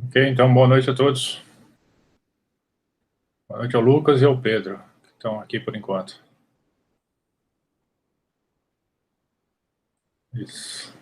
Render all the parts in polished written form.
Ok, então boa noite a todos. Boa noite ao Lucas e ao Pedro, que estão aqui por enquanto. Isso.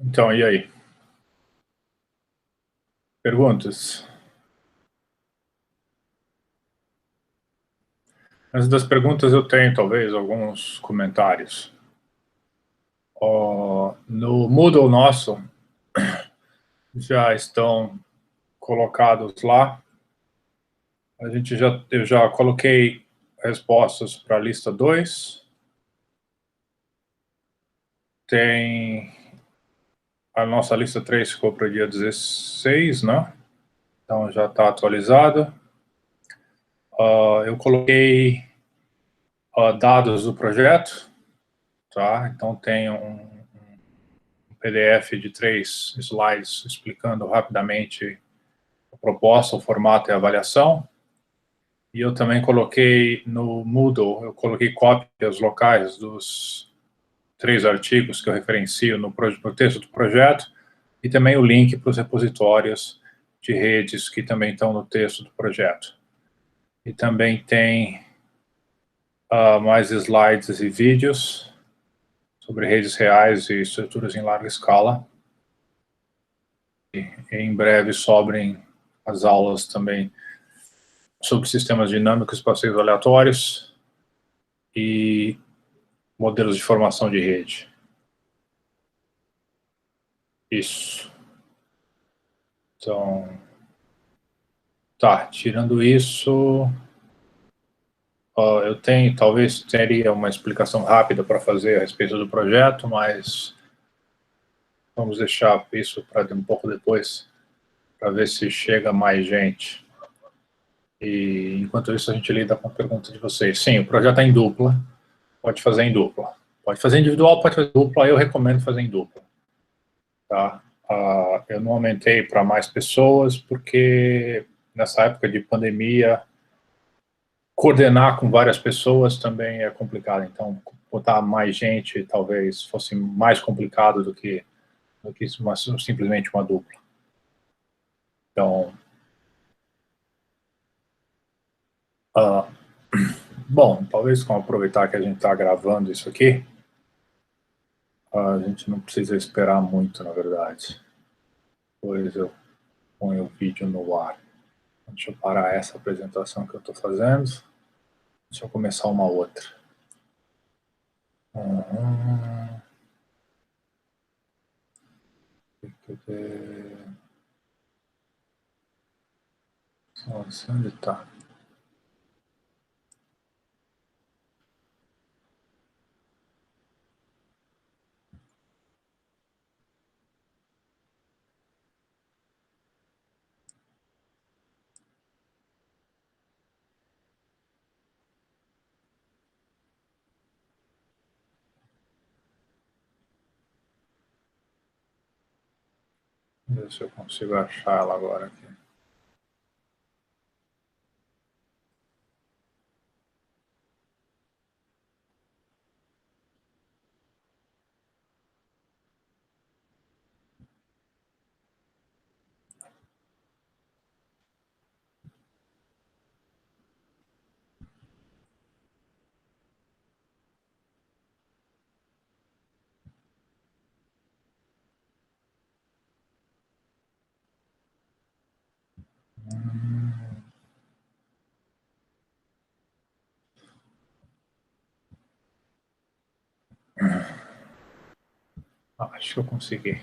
Então, e aí? Perguntas? Antes das perguntas, eu tenho talvez alguns comentários. No Moodle nosso, já estão colocados lá. Eu já coloquei respostas para a lista 2. Tem a nossa lista 3 ficou para o dia 16, né? Então já está atualizado. Eu coloquei dados do projeto, tá? Então tem um PDF de 3 slides explicando rapidamente a proposta, o formato e a avaliação. E eu também coloquei no Moodle, eu coloquei cópias locais dos 3 artigos que eu referencio no texto do projeto e também o link para os repositórios de redes que também estão no texto do projeto. E também tem mais slides e vídeos sobre redes reais e estruturas em larga escala. E em breve sobrem as aulas também sobre sistemas dinâmicos, passeios aleatórios e modelos de formação de rede. Isso. Então, tá, tirando isso, eu tenho, talvez teria uma explicação rápida para fazer a respeito do projeto, mas vamos deixar isso para um pouco depois, para ver se chega mais gente. E enquanto isso a gente lida com a pergunta de vocês. Sim, o projeto é em dupla, pode fazer em dupla. Pode fazer individual, pode fazer dupla, eu recomendo fazer em dupla. Tá? Eu não aumentei para mais pessoas, porque nessa época de pandemia, coordenar com várias pessoas também é complicado. Então, botar mais gente talvez fosse mais complicado do que simplesmente uma dupla. Então, bom, talvez com aproveitar que a gente está gravando isso aqui, a gente não precisa esperar muito, na verdade. Depois eu ponho o vídeo no ar. Deixa eu parar essa apresentação que eu estou fazendo. Deixa eu começar uma outra. Nossa, onde está? Ver se eu consigo achar ela agora aqui. Acho que eu consegui.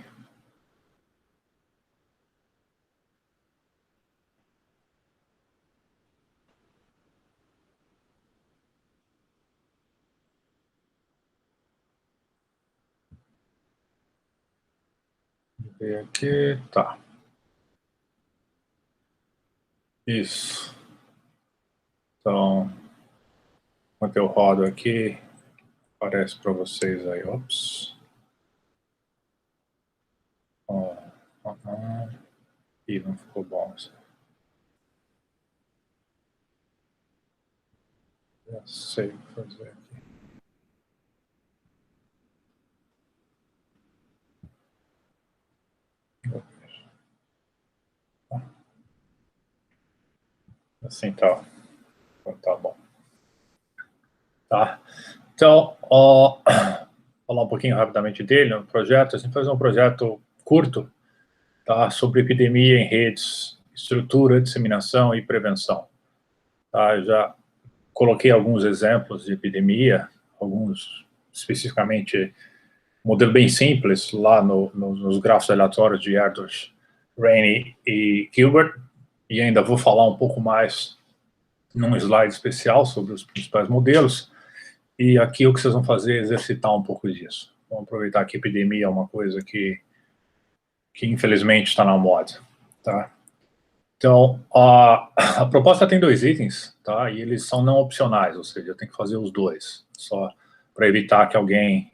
Ver aqui, tá. Isso. Então, enquanto eu rodo aqui, aparece para vocês aí. Ops. Ih, não ficou bom isso. Já sei o que fazer aqui. Assim tá. Tá bom. Tá. Então, falar um pouquinho rapidamente dele, no projeto. A gente faz um projeto curto, tá, sobre epidemia em redes, estrutura, disseminação e prevenção. Tá, já coloquei alguns exemplos de epidemia, alguns especificamente, modelo bem simples, lá nos grafos aleatórios de Erdős, Rainey e Gilbert, e ainda vou falar um pouco mais num slide especial sobre os principais modelos, e aqui o que vocês vão fazer é exercitar um pouco disso. Vamos aproveitar que a epidemia é uma coisa que infelizmente está na moda, tá? Então, a proposta tem 2 itens, tá? E eles são não opcionais, ou seja, eu tenho que fazer os 2, só para evitar que alguém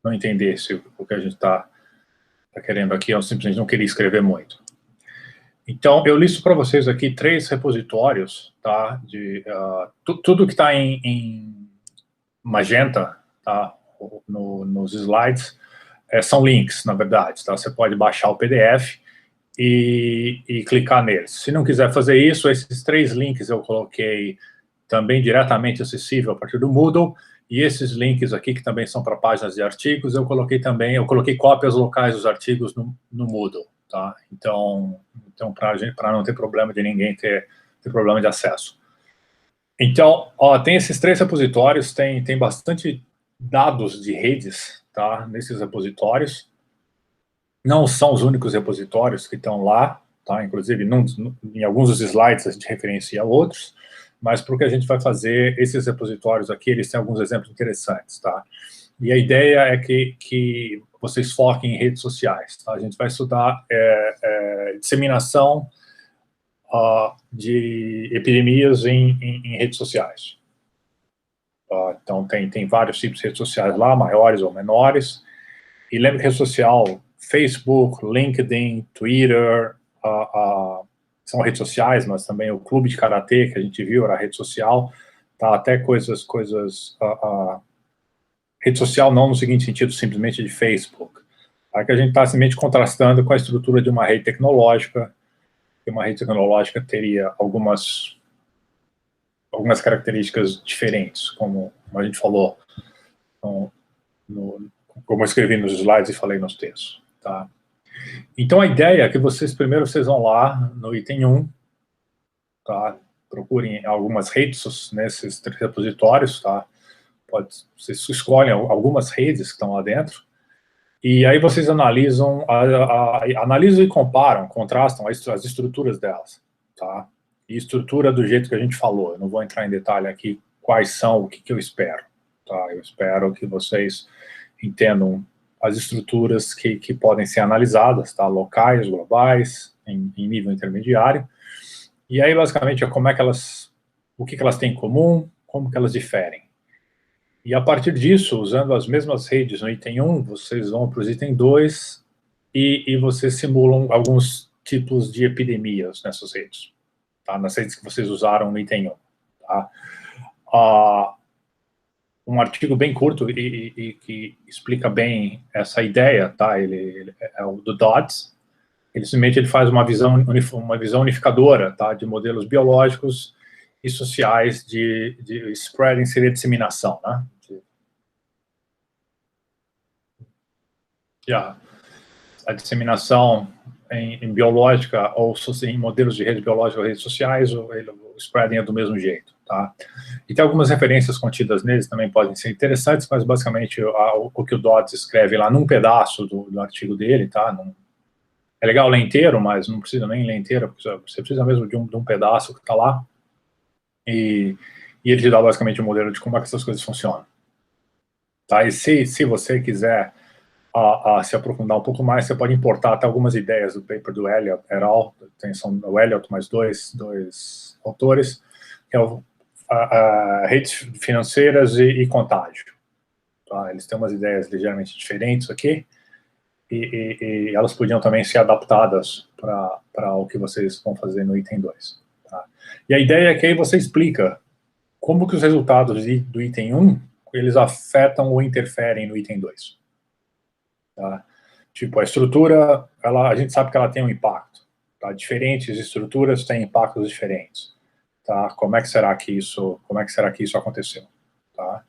não entendesse o que a gente está querendo aqui, eu simplesmente não queria escrever muito. Então, eu listo para vocês aqui 3 repositórios, tá? De tudo que está em magenta, tá? Nos slides, são links, na verdade, tá? Você pode baixar o PDF e clicar neles. Se não quiser fazer isso, esses 3 links eu coloquei também diretamente acessível a partir do Moodle, e esses links aqui, que também são para páginas de artigos, eu coloquei cópias locais dos artigos no Moodle, tá? Então para não ter problema de ninguém ter problema de acesso. Então, tem esses 3 repositórios, tem bastante dados de redes, tá, nesses repositórios. Não são os únicos repositórios que estão lá, tá? Inclusive, em alguns dos slides a gente referencia outros, mas para o que a gente vai fazer, esses repositórios aqui, eles têm alguns exemplos interessantes, tá? E a ideia é que vocês foquem em redes sociais, tá? A gente vai estudar disseminação de epidemias em redes sociais. Então, tem vários tipos de redes sociais lá, maiores ou menores, e lembre que rede social, Facebook, LinkedIn, Twitter, são redes sociais, mas também o clube de karatê que a gente viu era rede social, tá? Até coisas rede social não no seguinte sentido simplesmente de Facebook, tá? Que a gente está simplesmente contrastando com a estrutura de uma rede tecnológica, que uma rede tecnológica teria algumas características diferentes, como a gente falou, como eu escrevi nos slides e falei nos textos, tá? Então, a ideia é que vocês vão lá no item 1, tá? Procurem algumas redes nesses repositórios, tá? Vocês escolhem algumas redes que estão lá dentro, e aí vocês analisam e comparam, contrastam as estruturas delas, tá? E estrutura do jeito que a gente falou. Eu não vou entrar em detalhe aqui quais são, o que eu espero, tá? Eu espero que vocês entendam as estruturas que podem ser analisadas, tá? Locais, globais, em nível intermediário. E aí, basicamente, como é que o que elas têm em comum, como que elas diferem. E a partir disso, usando as mesmas redes no item 1, vocês vão para os item 2 e vocês simulam alguns tipos de epidemias nessas redes, tá? Nas redes que vocês usaram no item 1, tá? Um artigo bem curto e que explica bem essa ideia, tá? Ele é o do Dodds. Ele simplesmente faz uma visão unificadora, tá? De modelos biológicos e sociais de spreading, seria disseminação, né? A disseminação em biológica ou em modelos de rede biológica ou redes sociais, o spreading é do mesmo jeito, tá? E tem algumas referências contidas neles, também podem ser interessantes, mas basicamente o que o Dodds escreve lá num pedaço do artigo dele, tá? É legal ler inteiro, mas não precisa nem ler inteiro, porque você precisa mesmo de um pedaço que está lá, e ele te dá basicamente um modelo de como é que essas coisas funcionam, tá? E se você quiser a se aprofundar um pouco mais, você pode importar até algumas ideias do paper do Elliott et al. São o Elliott mais dois autores, que é redes financeiras e contágio. Tá? Eles têm umas ideias ligeiramente diferentes aqui, e elas podiam também ser adaptadas para o que vocês vão fazer no item 2. Tá? E a ideia é que aí você explica como que os resultados do item 1, eles afetam ou interferem no item 2. Tá? Tipo, a estrutura, a gente sabe que ela tem um impacto. Tá? Diferentes estruturas têm impactos diferentes. Tá? Como é que será que isso aconteceu? Tá?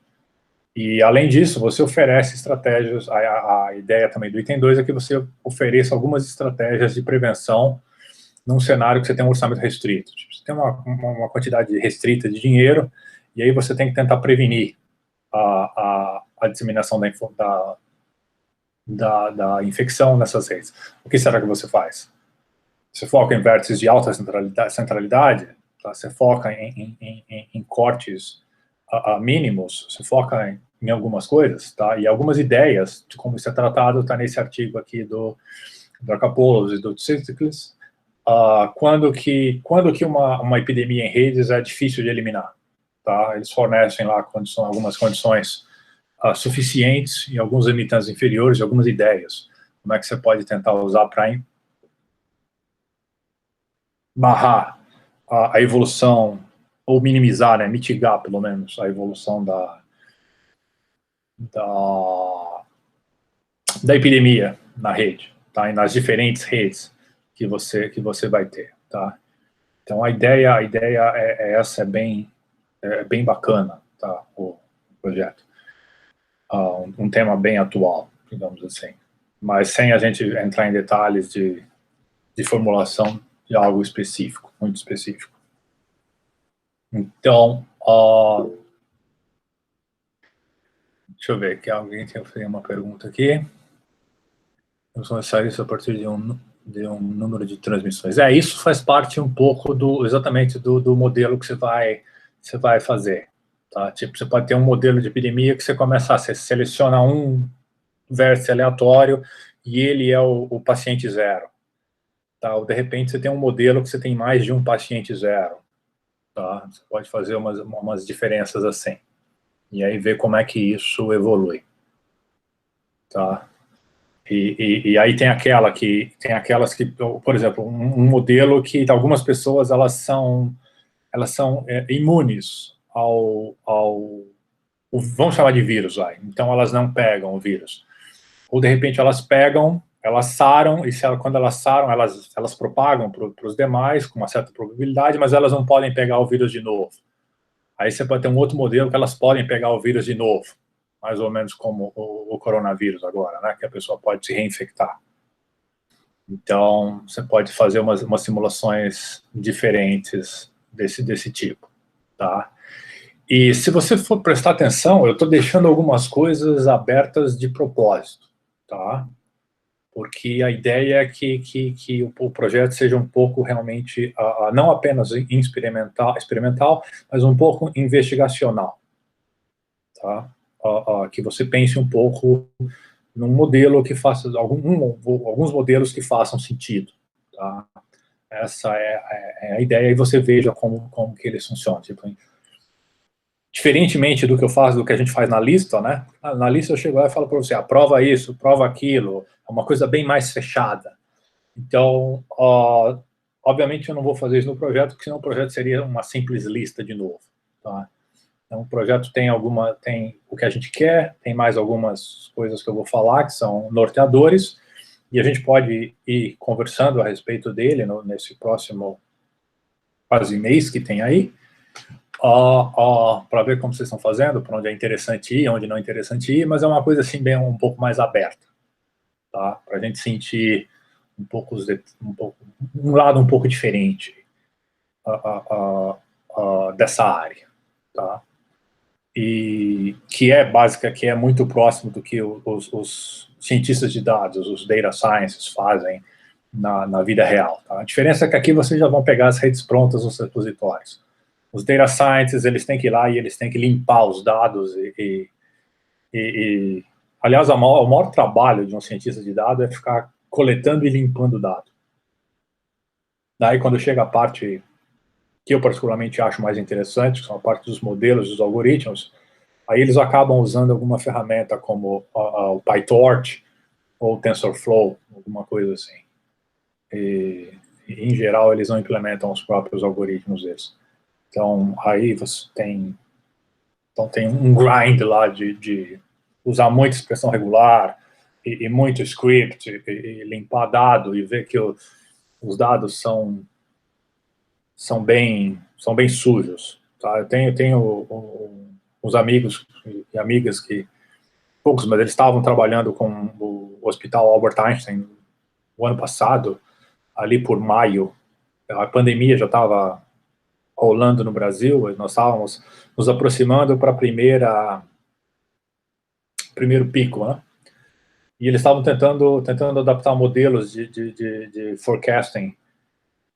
E, além disso, você oferece estratégias, a ideia também do item 2 é que você ofereça algumas estratégias de prevenção num cenário que você tem um orçamento restrito. Tipo, você tem uma quantidade restrita de dinheiro, e aí você tem que tentar prevenir a disseminação da infecção nessas redes. O que será que você faz? Você foca em vértices de alta centralidade, tá? Você foca em cortes mínimos, você foca em algumas coisas, tá? E algumas ideias de como isso é tratado está nesse artigo aqui do Arcapoulos e do Tsitsiklis, quando que uma epidemia em redes é difícil de eliminar. Tá? Eles fornecem lá algumas condições suficientes e alguns limitantes inferiores e algumas ideias. Como é que você pode tentar usar para barrar a evolução, ou minimizar, né, mitigar, pelo menos, a evolução da epidemia na rede, tá? E nas diferentes redes que você vai ter, tá? Então, a ideia é essa, é bem bacana, tá? O projeto. Um tema bem atual, digamos assim. Mas sem a gente entrar em detalhes de formulação de algo específico, muito específico. Então, deixa eu ver, que alguém tem feito uma pergunta aqui. Vamos começar isso a partir de um número de transmissões. Isso faz parte um pouco exatamente do modelo que você vai fazer. Tá? Tipo, você pode ter um modelo de epidemia que você seleciona um vértice aleatório e ele é o paciente zero. Tá? Ou, de repente, você tem um modelo que você tem mais de um paciente zero. Tá? Você pode fazer umas diferenças assim. E aí ver como é que isso evolui. Tá? E aí tem aquelas que, por exemplo, um modelo que algumas pessoas elas são imunes vamos chamar de vírus, vai. Então elas não pegam o vírus. Ou, de repente, elas pegam, elas saram, e quando elas saram, elas propagam para os demais com uma certa probabilidade, mas elas não podem pegar o vírus de novo. Aí você pode ter um outro modelo que elas podem pegar o vírus de novo, mais ou menos como o coronavírus agora, né, que a pessoa pode se reinfectar. Então, você pode fazer umas simulações diferentes desse tipo, tá? E se você for prestar atenção, eu estou deixando algumas coisas abertas de propósito, tá? Porque a ideia é que o projeto seja um pouco realmente, não apenas experimental, mas um pouco investigacional, tá? Que você pense um pouco num modelo que faça, alguns modelos que façam sentido, tá? Essa é a ideia, e você veja como que eles funcionam. Tipo, diferentemente do que eu faço, do que a gente faz na lista, né? Na lista eu chego lá e falo para você, prova isso, prova aquilo, é uma coisa bem mais fechada. Então, obviamente eu não vou fazer isso no projeto, porque senão o projeto seria uma simples lista de novo, tá? Então, o projeto tem o que a gente quer, tem mais algumas coisas que eu vou falar, que são norteadores, e a gente pode ir conversando a respeito dele nesse próximo quase mês que tem aí, para ver como vocês estão fazendo, para onde é interessante ir, onde não é interessante ir, mas é uma coisa assim bem um pouco mais aberta, tá? Para a gente sentir um lado um pouco diferente dessa área, tá? E que é muito próximo do que os cientistas de dados, os data scientists fazem na vida real. Tá? A diferença é que aqui vocês já vão pegar as redes prontas nos repositórios. Os data scientists, eles têm que ir lá e eles têm que limpar os dados e Aliás, o maior trabalho de um cientista de dados é ficar coletando e limpando dado. Daí, quando chega a parte que eu particularmente acho mais interessante, que são a parte dos modelos, dos algoritmos, aí eles acabam usando alguma ferramenta como o PyTorch ou o TensorFlow, alguma coisa assim. E, em geral, eles não implementam os próprios algoritmos deles. Então, aí você tem um grind lá de usar muita expressão regular e muito script, e limpar dado e ver que os dados são bem sujos. Tá? Eu tenho uns amigos e amigas que, poucos, mas eles estavam trabalhando com o Hospital Albert Einstein o ano passado, ali por maio. A pandemia já estava rolando no Brasil, nós estávamos nos aproximando para primeiro pico, né? E eles estavam tentando adaptar modelos de forecasting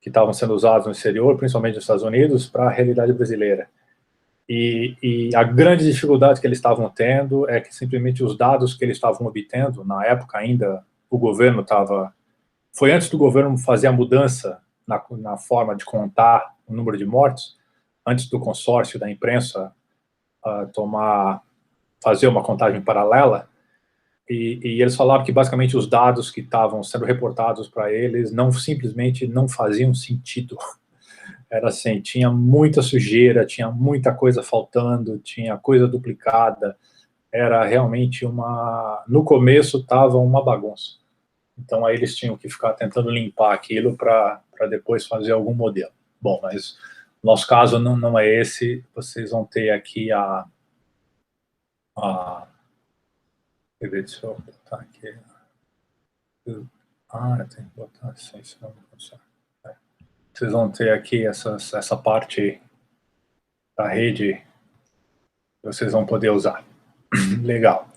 que estavam sendo usados no exterior, principalmente nos Estados Unidos, para a realidade brasileira. E a grande dificuldade que eles estavam tendo é que simplesmente os dados que eles estavam obtendo, na época ainda o governo estava... Foi antes do governo fazer a mudança na forma de contar o número de mortes, antes do consórcio da imprensa fazer uma contagem paralela, e eles falaram que basicamente os dados que estavam sendo reportados para eles simplesmente não faziam sentido. Era assim, tinha muita sujeira, tinha muita coisa faltando, tinha coisa duplicada, era realmente no começo estava uma bagunça. Então aí eles tinham que ficar tentando limpar aquilo para depois fazer algum modelo. Bom, mas no nosso caso não é esse, vocês vão ter aqui deixa eu botar aqui. Tem que botar assim, senão não funciona. Vocês vão ter aqui essa parte da rede que vocês vão poder usar. Legal.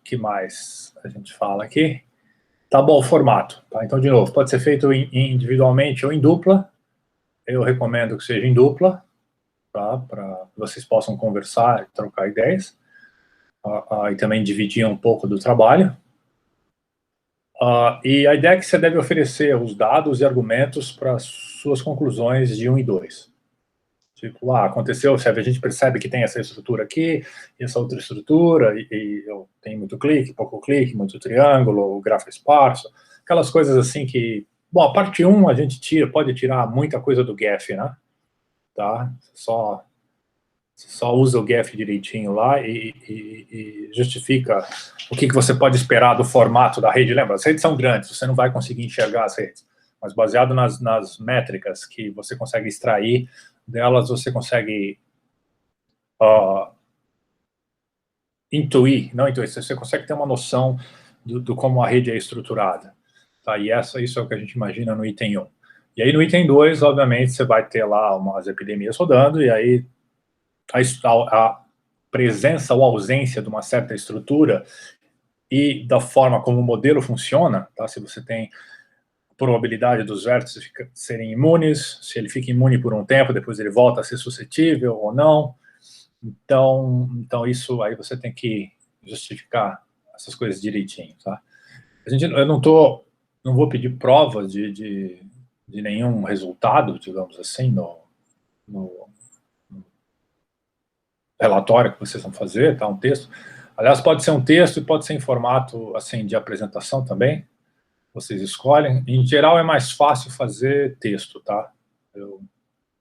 Que mais a gente fala aqui? Tá bom o formato. Tá? Então, de novo, pode ser feito individualmente ou em dupla. Eu recomendo que seja em dupla, tá? Para que vocês possam conversar e trocar ideias. E também dividir um pouco do trabalho. E a ideia é que você deve oferecer os dados e argumentos para suas conclusões de 1 e 2. Tipo, aconteceu, a gente percebe que tem essa estrutura aqui, e essa outra estrutura, e tem muito clique, pouco clique, muito triângulo, o gráfico esparso, aquelas coisas assim que... Bom, a parte 1 a gente pode tirar muita coisa do GEF, né? Tá? Só usa o GEF direitinho lá e justifica o que você pode esperar do formato da rede. Lembra, as redes são grandes, você não vai conseguir enxergar as redes, mas baseado nas métricas que você consegue extrair delas, você consegue você consegue ter uma noção do como a rede é estruturada. Tá? E isso é o que a gente imagina no item 1. E aí no item 2, obviamente, você vai ter lá umas epidemias rodando, e aí a presença ou ausência de uma certa estrutura e da forma como o modelo funciona, tá? Se você tem probabilidade dos vértices serem imunes, se ele fica imune por um tempo, depois ele volta a ser suscetível ou não. Então isso aí você tem que justificar essas coisas direitinho, tá? Eu não vou pedir provas de nenhum resultado, digamos assim, no relatório que vocês vão fazer, tá? Um texto. Aliás, pode ser um texto e pode ser em formato assim de apresentação também. Vocês escolhem. Em geral, é mais fácil fazer texto, tá?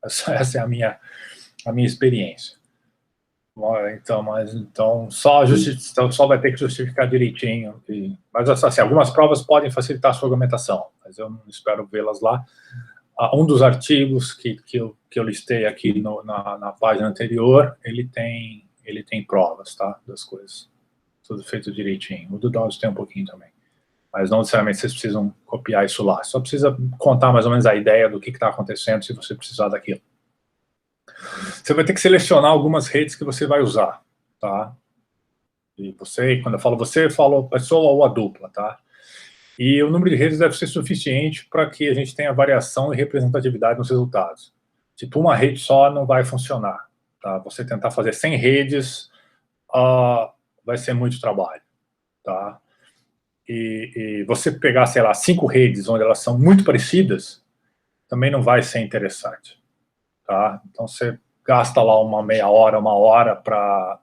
Essa é a minha experiência. Então só vai ter que justificar direitinho. Mas assim, algumas provas podem facilitar a sua argumentação, mas eu não espero vê-las lá. Um dos artigos que eu listei aqui na página anterior, ele tem provas, tá? Das coisas. Tudo feito direitinho. O do Dawes tem um pouquinho também. Mas não necessariamente vocês precisam copiar isso lá. Só precisa contar mais ou menos a ideia do que está acontecendo se você precisar daquilo. Você vai ter que selecionar algumas redes que você vai usar, tá? E quando eu falo você, eu falo a pessoa ou a dupla, tá? E o número de redes deve ser suficiente para que a gente tenha variação e representatividade nos resultados. Tipo, uma rede só não vai funcionar, tá? Você tentar fazer 100 redes, vai ser muito trabalho, tá? E você pegar, sei lá, 5 redes onde elas são muito parecidas, também não vai ser interessante, tá? Então, você gasta lá uma meia hora, 1 hora para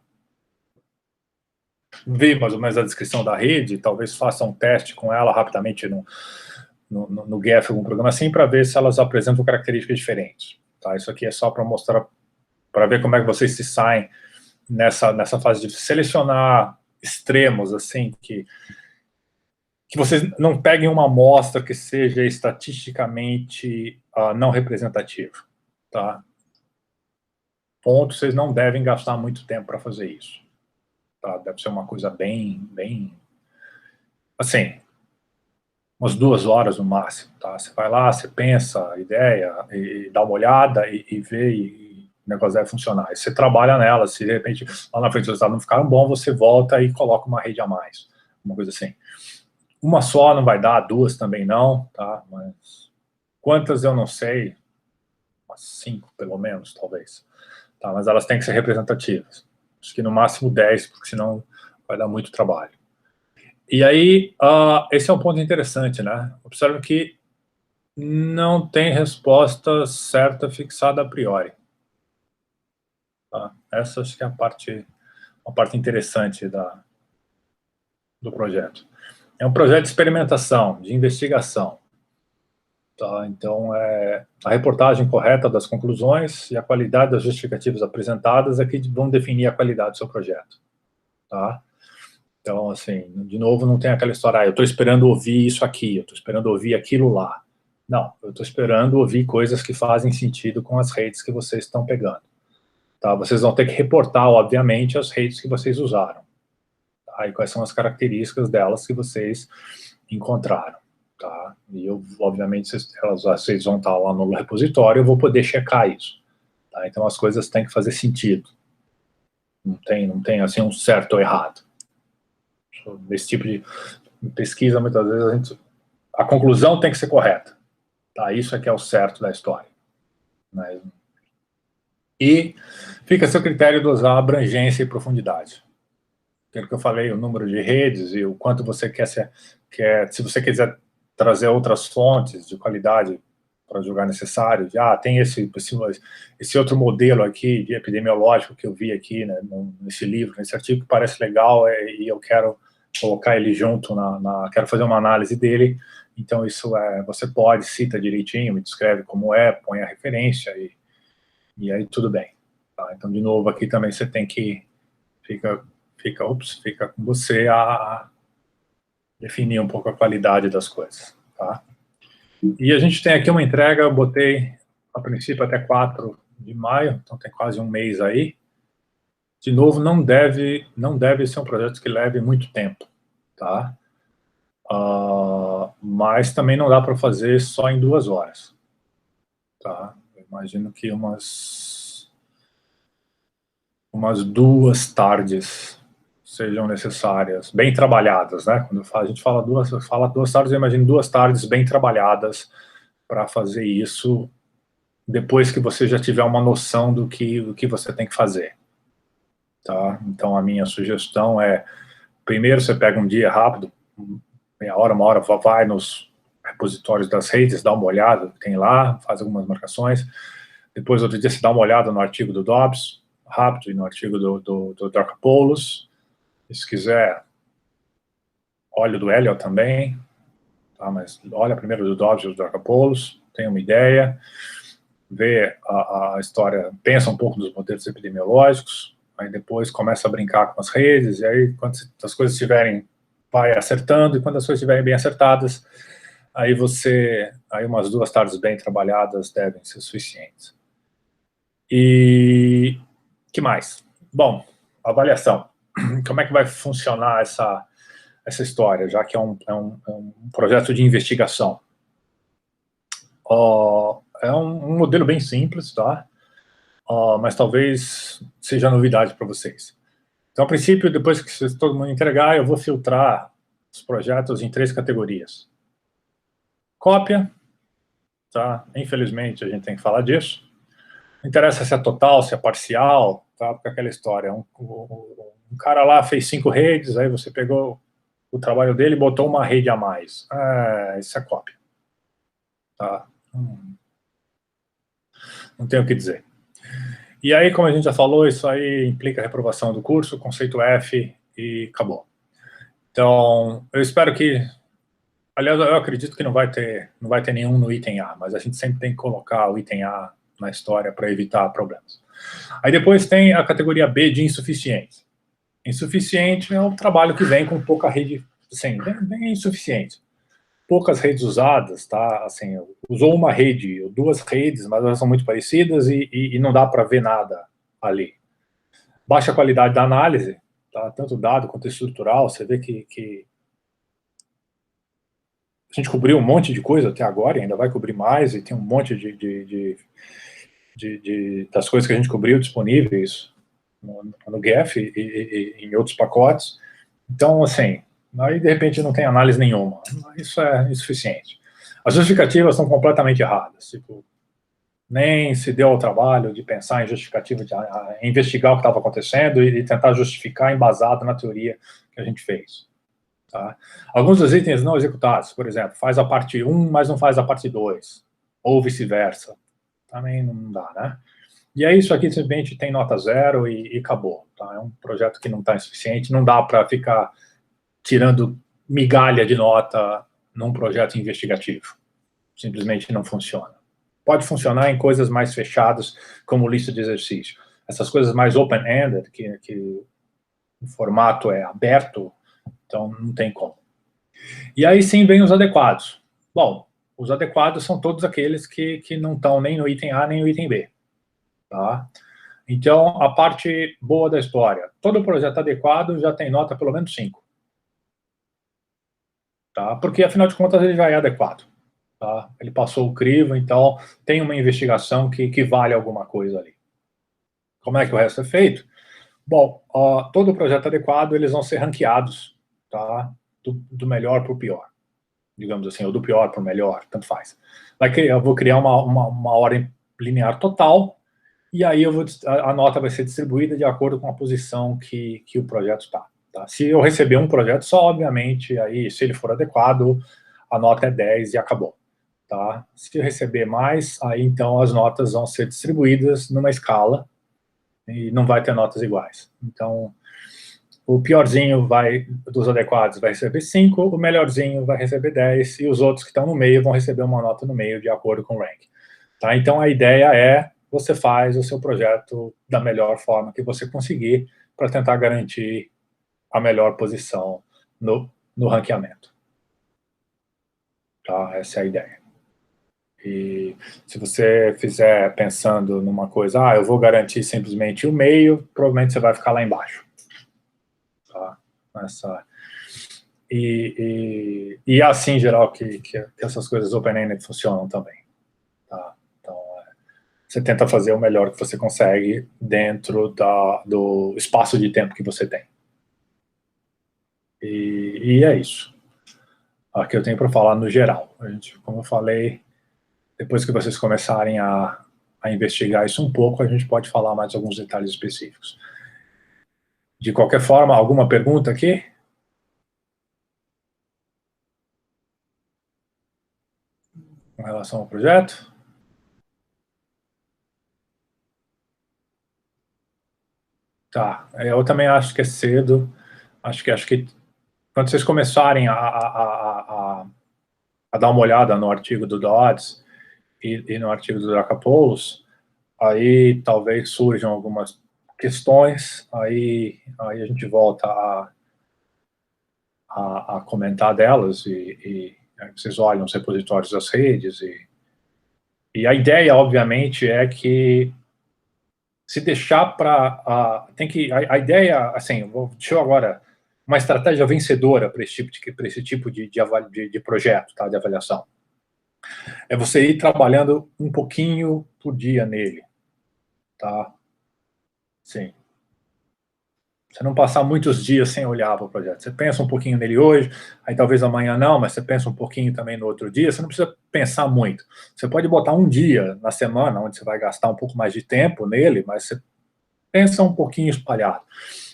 ver mais ou menos a descrição da rede, talvez faça um teste com ela rapidamente no Geth, algum programa assim, para ver se elas apresentam características diferentes, tá? Isso aqui é só para mostrar, para ver como é que vocês se saem nessa fase de selecionar extremos, assim, que vocês não peguem uma amostra que seja estatisticamente não representativa, tá? Ponto, vocês não devem gastar muito tempo para fazer isso, tá? Deve ser uma coisa bem, assim, umas 2 horas no máximo, tá? Você vai lá, você pensa a ideia, e dá uma olhada, e vê, e o negócio deve funcionar. E você trabalha nela, se de repente lá na frente os resultados não ficaram bons, você volta e coloca uma rede a mais, uma coisa assim. Uma só não vai dar, 2 também não, tá? Mas quantas eu não sei, umas 5 pelo menos, talvez. Tá? Mas elas têm que ser representativas. Acho que no máximo 10, porque senão vai dar muito trabalho. E aí, esse é um ponto interessante, né? Observe que não tem resposta certa fixada a priori. Tá? Essa acho que é uma parte interessante do projeto. É um projeto de experimentação, de investigação. Tá? Então, a reportagem correta das conclusões e a qualidade das justificativas apresentadas é que vão definir a qualidade do seu projeto. Tá? Então, assim, de novo, não tem aquela história, eu estou esperando ouvir isso aqui, eu estou esperando ouvir aquilo lá. Não, eu estou esperando ouvir coisas que fazem sentido com as redes que vocês estão pegando. Tá? Vocês vão ter que reportar, obviamente, as redes que vocês usaram. Tá? E quais são as características delas que vocês encontraram. Tá? E eu, obviamente, vocês vão estar lá no repositório, eu vou poder checar isso. Tá? Então, as coisas têm que fazer sentido. Não tem assim, um certo ou errado. Nesse tipo de pesquisa, muitas vezes, a conclusão tem que ser correta. Tá? Isso é que é o certo da história. Né? E fica a seu critério de usar abrangência e profundidade. Aquilo que eu falei, o número de redes e o quanto você quer se você quiser trazer outras fontes de qualidade para julgar necessário, tem esse outro modelo aqui de epidemiológico que eu vi aqui, né, nesse livro, nesse artigo, que parece legal, e eu quero colocar ele junto, quero fazer uma análise dele. Então, isso você pode, cita direitinho, me descreve como põe a referência, e aí tudo bem. Tá? Então, de novo, aqui também você tem que, fica com você a definir um pouco a qualidade das coisas. Tá? E a gente tem aqui uma entrega, eu botei, a princípio, até 4 de maio, então tem quase um mês aí. De novo, não deve ser um projeto que leve muito tempo, tá? Mas também não dá para fazer só em 2 horas, tá? Eu imagino que umas 2 tardes sejam necessárias, bem trabalhadas, né? Quando a gente fala 2 tardes, eu imagino 2 tardes bem trabalhadas para fazer isso, depois que você já tiver uma noção do que você tem que fazer, tá? Então, a minha sugestão primeiro você pega um dia rápido, meia hora, 1 hora, vai nos repositórios das redes, dá uma olhada, tem lá, faz algumas marcações. Depois, outro dia, você dá uma olhada no artigo do Dobbs, rápido, e no artigo do Dracopoulos. Se quiser, olha do Elliott também, tá? Mas olha primeiro do Dobbs e do Dracopoulos, tem uma ideia, vê a história, pensa um pouco dos modelos epidemiológicos, aí depois começa a brincar com as redes, e aí, quando as coisas estiverem, vai acertando, e quando as coisas estiverem bem acertadas, aí umas 2 tardes bem trabalhadas devem ser suficientes. E que mais? Bom, avaliação. Como é que vai funcionar essa história, já que é um projeto de investigação? É um modelo bem simples, tá? Mas talvez seja novidade para vocês. Então, a princípio, depois que todo mundo entregar, eu vou filtrar os projetos em 3 categorias. Cópia, tá? Infelizmente, a gente tem que falar disso. Não interessa se é total, se é parcial, tá? Porque aquela história, um cara lá fez 5 redes, aí você pegou o trabalho dele e botou uma rede a mais. Isso é cópia. Tá? Não tenho o que dizer. E aí, como a gente já falou, isso aí implica a reprovação do curso, conceito F, e acabou. Então, eu espero que... Aliás, eu acredito que não vai ter nenhum no item A, mas a gente sempre tem que colocar o item A na história para evitar problemas. Aí depois tem a categoria B de insuficiente. Insuficiente é um trabalho que vem com pouca rede, assim, bem insuficiente. Poucas redes usadas, tá? Assim, usou uma rede, ou 2 redes, mas elas são muito parecidas e não dá para ver nada ali. Baixa qualidade da análise, tá? Tanto dado quanto estrutural, você vê que a gente cobriu um monte de coisa até agora, e ainda vai cobrir mais, e tem um monte das coisas que a gente cobriu disponíveis no GEF e em outros pacotes. Então, assim, aí de repente não tem análise nenhuma. Isso é insuficiente. As justificativas são completamente erradas. Tipo, nem se deu ao trabalho de pensar em justificativa, de investigar o que estava acontecendo e tentar justificar embasado na teoria que a gente fez. Tá? Alguns dos itens não executados, por exemplo, faz a parte 1, mas não faz a parte 2, ou vice-versa. Também não dá, né? E aí isso aqui simplesmente tem nota 0 e acabou. Tá? É um projeto que não está insuficiente, não dá para ficar tirando migalha de nota num projeto investigativo. Simplesmente não funciona. Pode funcionar em coisas mais fechadas, como lista de exercício. Essas coisas mais open-ended, que o formato é aberto, então não tem como. E aí sim vem os adequados. Bom, os adequados são todos aqueles que não estão nem no item A nem no item B. Tá? Então, a parte boa da história. Todo projeto adequado já tem nota pelo menos 5. Tá? Porque, afinal de contas, ele já é adequado. Tá? Ele passou o crivo, então tem uma investigação que vale alguma coisa ali. Como é que o resto é feito? Bom, todo projeto adequado, eles vão ser ranqueados, tá? do melhor para o pior. Digamos assim, ou do pior para o melhor, tanto faz. Eu vou criar uma ordem linear total, e aí a nota vai ser distribuída de acordo com a posição que o projeto está. Tá? Se eu receber um projeto só, obviamente, aí, se ele for adequado, a nota é 10 e acabou. Tá? Se eu receber mais, aí então as notas vão ser distribuídas numa escala e não vai ter notas iguais. Então, o piorzinho dos adequados vai receber 5, o melhorzinho vai receber 10, e os outros que estão no meio vão receber uma nota no meio de acordo com o rank. Tá? Então, a ideia é você faz o seu projeto da melhor forma que você conseguir para tentar garantir a melhor posição no ranqueamento. Tá? Essa é a ideia. E se você fizer pensando numa coisa, eu vou garantir simplesmente o meio, provavelmente você vai ficar lá embaixo. Tá? E é assim, em geral, que essas coisas open-ended funcionam também. Tá? Então, você tenta fazer o melhor que você consegue dentro do espaço de tempo que você tem. E é isso. Aqui eu tenho para falar no geral. Como eu falei, depois que vocês começarem a investigar isso um pouco, a gente pode falar mais alguns detalhes específicos. De qualquer forma, alguma pergunta aqui? Com relação ao projeto? Tá, eu também acho que é cedo. Acho que quando vocês começarem a dar uma olhada no artigo do Dodds e no artigo do Dracopoulos, aí talvez surjam algumas questões, aí a gente volta a comentar delas e vocês olham os repositórios das redes e a ideia, obviamente, é que se deixar para... a ideia, assim, deixa eu agora... Uma estratégia vencedora para esse tipo de projeto, tá, de avaliação. É você ir trabalhando um pouquinho por dia nele. Tá? Sim. Você não passar muitos dias sem olhar para o projeto. Você pensa um pouquinho nele hoje, aí talvez amanhã não, mas você pensa um pouquinho também no outro dia. Você não precisa pensar muito. Você pode botar um dia na semana, onde você vai gastar um pouco mais de tempo nele, mas você pensa um pouquinho espalhado.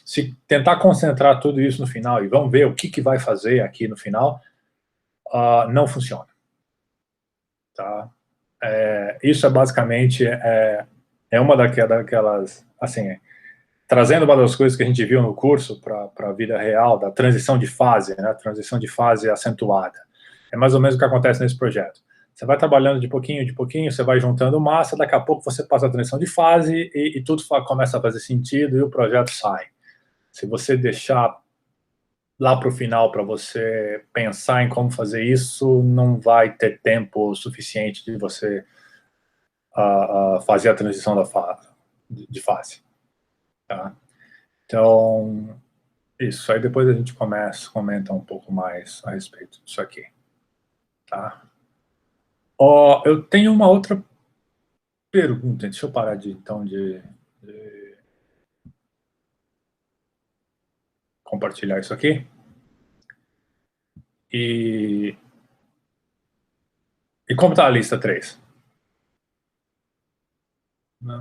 Se tentar concentrar tudo isso no final e vamos ver o que vai fazer aqui no final, não funciona. Tá? Isso é basicamente uma daquelas, assim, trazendo uma das coisas que a gente viu no curso para a vida real, da transição de fase, né? Transição de fase acentuada. É mais ou menos o que acontece nesse projeto. Você vai trabalhando de pouquinho, você vai juntando massa, daqui a pouco você passa a transição de fase e tudo começa a fazer sentido e o projeto sai. Se você deixar lá para o final para você pensar em como fazer isso, não vai ter tempo suficiente de você fazer a transição de fase. Tá? Então, isso. Aí depois a gente comenta um pouco mais a respeito disso aqui. Tá? Eu tenho uma outra pergunta. Deixa eu parar de compartilhar isso aqui. E como está a lista 3?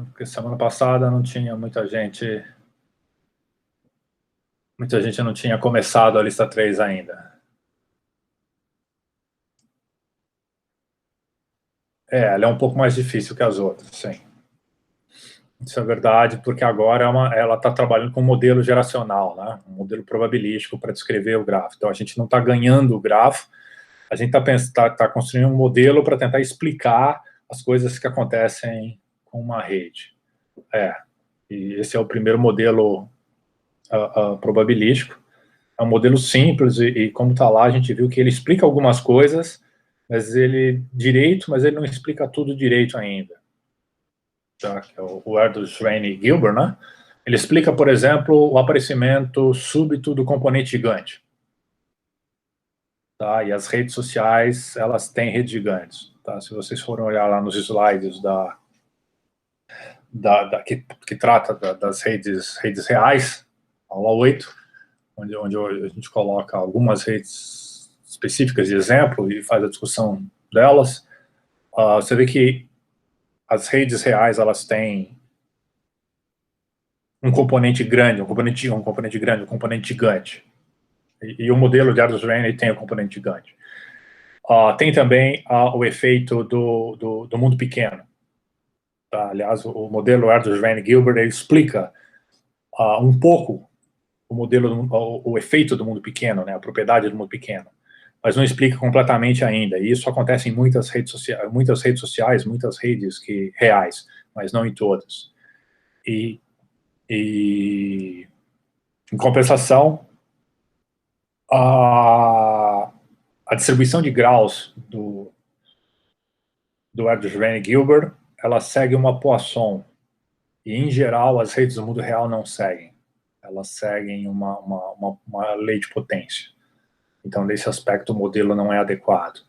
Porque semana passada não tinha muita gente não tinha começado a lista 3 ainda. Ela é um pouco mais difícil que as outras, sim. Isso é verdade, porque agora ela está trabalhando com um modelo geracional, né? Um modelo probabilístico para descrever o grafo. Então, a gente não está ganhando o grafo, a gente está construindo um modelo para tentar explicar as coisas que acontecem com uma rede. E esse é o primeiro modelo probabilístico. É um modelo simples e como está lá, a gente viu que ele explica algumas coisas, mas ele não explica tudo direito ainda. Tá? Que é o Erdős, Rane e Gilbert, né? Ele explica, por exemplo, o aparecimento súbito do componente gigante. Tá? E as redes sociais, elas têm redes gigantes. Tá? Se vocês forem olhar lá nos slides que trata das redes reais, aula 8, onde a gente coloca algumas redes específicas de exemplo e faz a discussão delas, você vê que as redes reais, elas têm um componente grande, um componente gigante. E o modelo de Erdős-Rane tem o componente gigante. Tem também o efeito do mundo pequeno. Tá? Aliás, o modelo Erdős-Rane-Gilbert explica um pouco o efeito do mundo pequeno, né, a propriedade do mundo pequeno, mas não explica completamente ainda. E isso acontece em muitas redes sociais, muitas redes reais, mas não em todas. E em compensação, a distribuição de graus do Erdős-Rane-Gilbert, ela segue uma Poisson. E, em geral, as redes do mundo real não seguem. Elas seguem uma lei de potência. Então, nesse aspecto, o modelo não é adequado.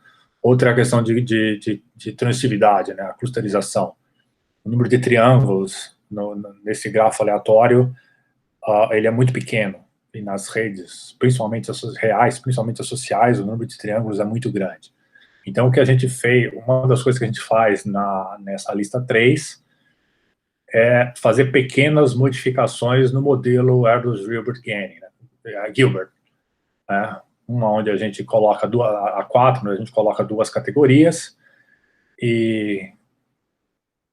Outra é a questão de transitividade, né, a clusterização. O número de triângulos nesse grafo aleatório, ele é muito pequeno. E nas redes, principalmente as reais, principalmente as sociais, o número de triângulos é muito grande. Então, o que a gente fez, uma das coisas que a gente faz nessa lista 3 é fazer pequenas modificações no modelo Erdős-Gilbert, né? Uma onde a gente coloca a 4, a gente coloca 2 categorias, e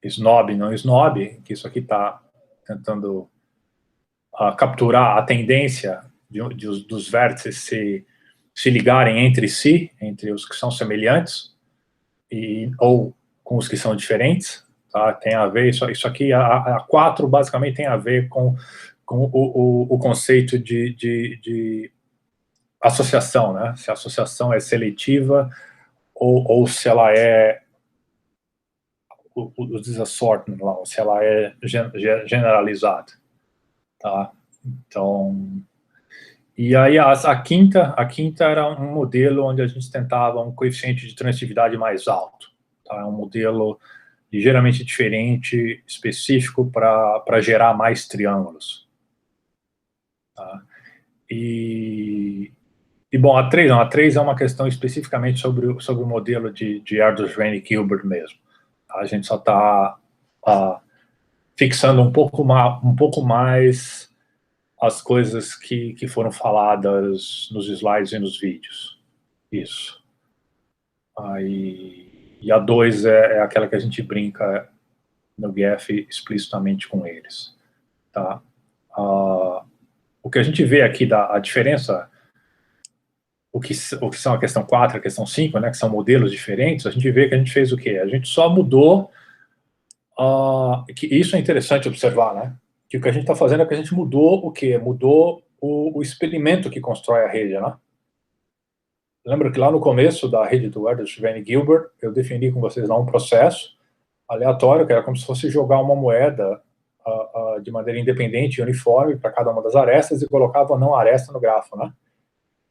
snob, não snob, que isso aqui está tentando capturar a tendência dos vértices se ligarem entre si, entre os que são semelhantes, ou com os que são diferentes. Tá? Tem a ver, isso aqui, a 4 basicamente tem a ver com o conceito de associação, né? Se a associação é seletiva ou se ela é o desassortment lá, ou se ela é generalizada. Tá? Então, e aí a quinta era um modelo onde a gente tentava um coeficiente de transitividade mais alto. Tá? Um modelo ligeiramente diferente, específico para gerar mais triângulos. Tá? E bom, a 3 é uma questão especificamente sobre o modelo de Erdős-Rane-Gilbert mesmo. A gente só está fixando um pouco mais as coisas que foram faladas nos slides e nos vídeos. Isso. E a 2 é aquela que a gente brinca no GF explicitamente com eles. Tá? O que a gente vê aqui, a diferença, o que são a questão 4 e a questão 5, né, que são modelos diferentes, a gente vê que a gente fez o quê? A gente só mudou, que isso é interessante observar, né? Que o que a gente está fazendo é que a gente mudou o quê? Mudou o experimento que constrói a rede, né? Lembra que lá no começo da rede do Erdős Gilbert, eu defini com vocês lá um processo aleatório, que era como se fosse jogar uma moeda de maneira independente e uniforme para cada uma das arestas e colocava ou não a aresta no grafo, né?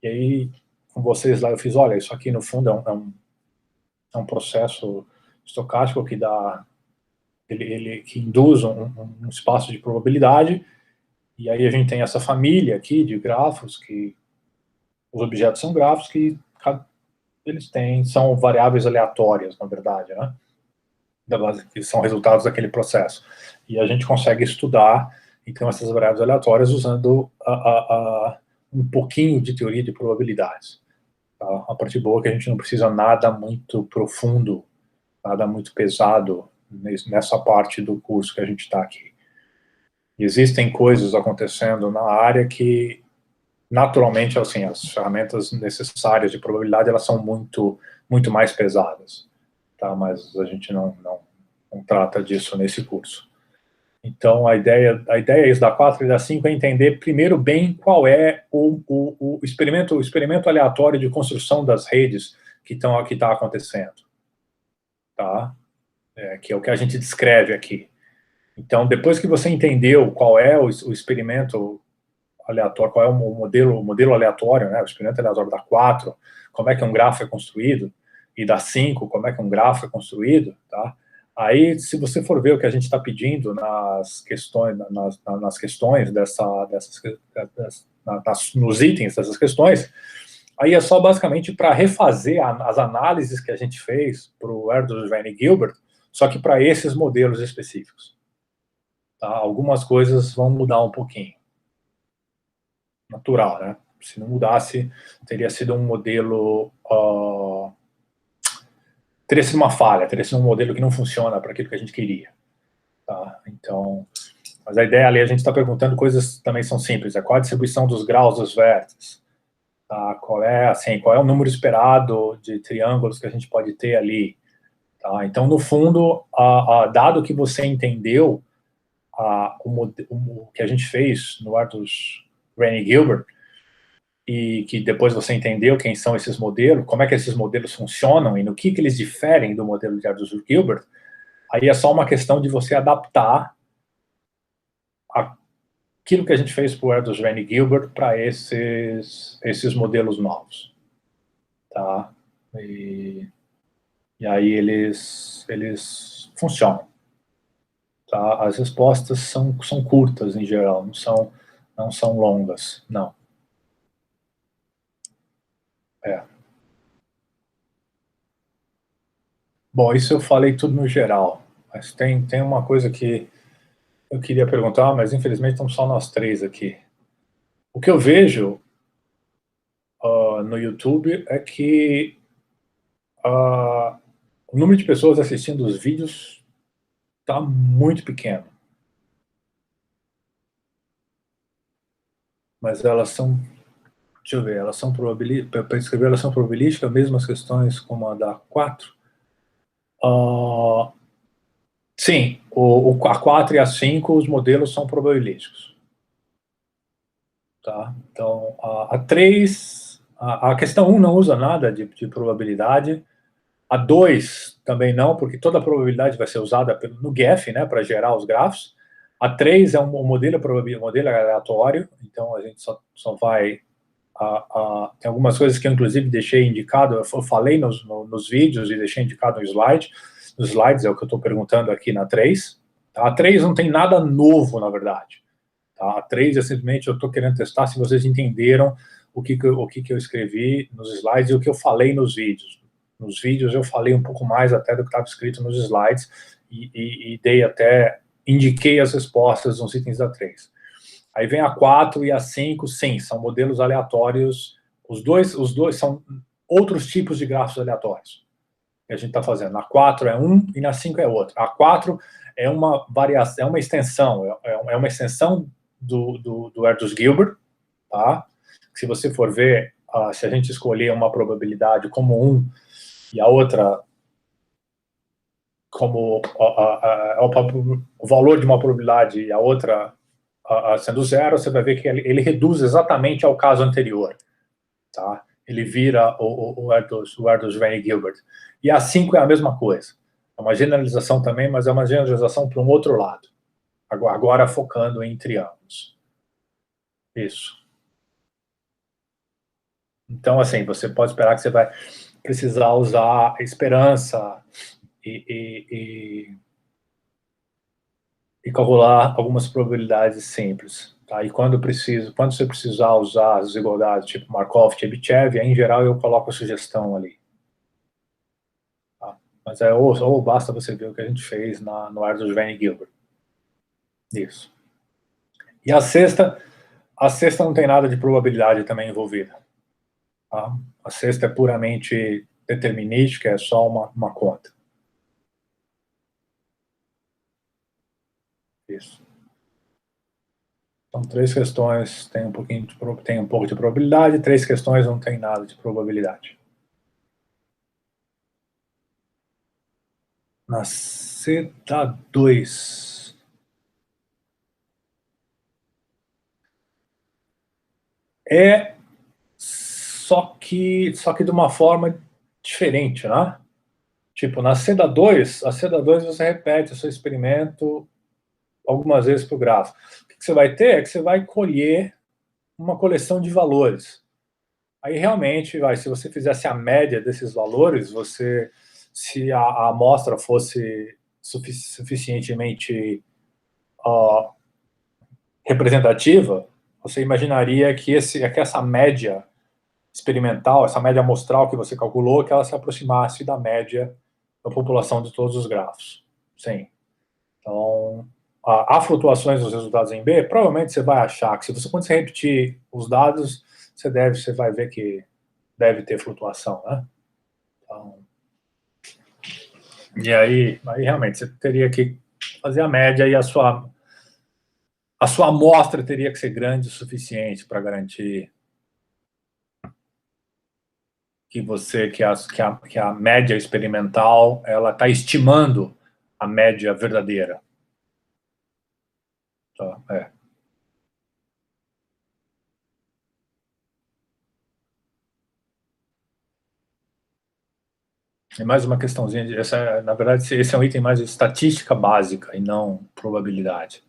E aí, com vocês lá, eu fiz, olha, isso aqui no fundo é um processo estocástico que dá, que induz um espaço de probabilidade, e aí a gente tem essa família aqui de grafos, que os objetos são grafos que eles são variáveis aleatórias, na verdade, né? Que são resultados daquele processo. E a gente consegue estudar, então, essas variáveis aleatórias usando um pouquinho de teoria de probabilidades. Tá? A parte boa é que a gente não precisa nada muito profundo, nada muito pesado nessa parte do curso que a gente está aqui. Existem coisas acontecendo na área que, naturalmente, assim, as ferramentas necessárias de probabilidade, elas são muito mais pesadas. Tá? Mas a gente não trata disso nesse curso. Então, a ideia da 4 e da 5 é entender primeiro bem qual é o experimento aleatório de construção das redes que está acontecendo. Tá? Que é o que a gente descreve aqui. Então, depois que você entendeu qual é o experimento aleatório, qual é o modelo aleatório, né, o experimento aleatório da 4, como é que um grafo é construído, e da 5, como é que um grafo é construído, tá? Aí, se você for ver o que a gente está pedindo nas questões, nos itens dessas questões, aí é só basicamente para refazer as análises que a gente fez para o Erdős Gilbert, só que para esses modelos específicos. Tá? Algumas coisas vão mudar um pouquinho. Natural, né? Se não mudasse, teria sido um modelo... teria sido uma falha, teria sido um modelo que não funciona para aquilo que a gente queria. Tá? Então, mas a ideia ali, a gente está perguntando coisas também são simples. Qual a distribuição dos graus dos vértices? Tá? Qual é o número esperado de triângulos que a gente pode ter ali? Tá? Então, no fundo, dado que você entendeu o que a gente fez no Erdős Gilbert, e que depois você entendeu quem são esses modelos, como é que esses modelos funcionam e no que eles diferem do modelo de Erdős Gilbert, aí é só uma questão de você adaptar aquilo que a gente fez para o Erdős Gilbert para esses modelos novos. Tá? E aí eles funcionam. Tá? As respostas são curtas, em geral, não são longas, não. Bom, isso eu falei tudo no geral, mas tem uma coisa que eu queria perguntar, mas infelizmente estamos só nós três aqui. O que eu vejo no YouTube é que o número de pessoas assistindo os vídeos está muito pequeno. Mas elas são, deixa eu ver, elas são probabilísticas, para escrever elas são probabilísticas, mesmo as questões como a da 4. Sim, a 4 e a 5, os modelos são probabilísticos. Tá? Então, a 3, a questão 1 não usa nada de probabilidade, a 2 também não, porque toda a probabilidade vai ser usada no GEF, né, para gerar os grafos. A 3 é um modelo aleatório, então a gente só vai... tem algumas coisas que eu, inclusive, deixei indicado, eu falei nos vídeos e deixei indicado no slide. Nos slides é o que eu estou perguntando aqui na 3. Tá? A 3 não tem nada novo, na verdade. Tá? A 3 é simplesmente, eu estou querendo testar se vocês entenderam o que eu escrevi nos slides e o que eu falei nos vídeos. Nos vídeos eu falei um pouco mais até do que estava escrito nos slides e dei até indiquei as respostas nos itens da 3. Aí vem a 4 e a 5, sim, são modelos aleatórios. Os dois são outros tipos de grafos aleatórios que a gente está fazendo. Na 4 é um e na 5 é outro. A 4 é uma variação, é uma extensão, é uma extensão do Erdős-Gilbert, tá? Se você for ver, se a gente escolher uma probabilidade como 1 e a outra como o valor de uma probabilidade e a outra sendo zero, você vai ver que ele reduz exatamente ao caso anterior, tá? Ele vira o Erdős-Gilbert. E a 5 é a mesma coisa. É uma generalização também, mas é uma generalização para um outro lado. Agora focando em triângulos. Isso. Então, assim, você pode esperar que você vai precisar usar esperança e calcular algumas probabilidades simples. Tá? E quando você precisar usar as desigualdades tipo Markov, Chebyshev, em geral eu coloco a sugestão ali. Tá? Mas ou basta você ver o que a gente fez no Erdős-Gilbert. Isso. E a sexta não tem nada de probabilidade também envolvida. Tá? A sexta é puramente determinística, é só uma conta. Isso. Então, 3 questões tem um pouco de probabilidade, 3 questões não tem nada de probabilidade. Na CTA2. Só que de uma forma diferente, né? Tipo, na CTA2, você repete o seu experimento algumas vezes para o grafo. O que você vai ter é que você vai colher uma coleção de valores. Aí realmente, se você fizesse a média desses valores, se a amostra fosse suficientemente representativa, você imaginaria que essa média experimental, essa média amostral que você calculou, que ela se aproximasse da média da população de todos os grafos. Sim. Então, há flutuações dos resultados em B, provavelmente você vai achar que quando você repetir os dados, você vai ver que deve ter flutuação, né? Então, e aí realmente você teria que fazer a média e a sua amostra teria que ser grande o suficiente para garantir que a média experimental ela está estimando a média verdadeira. Tá, E mais uma questãozinha, na verdade, esse é um item mais de estatística básica e não probabilidade.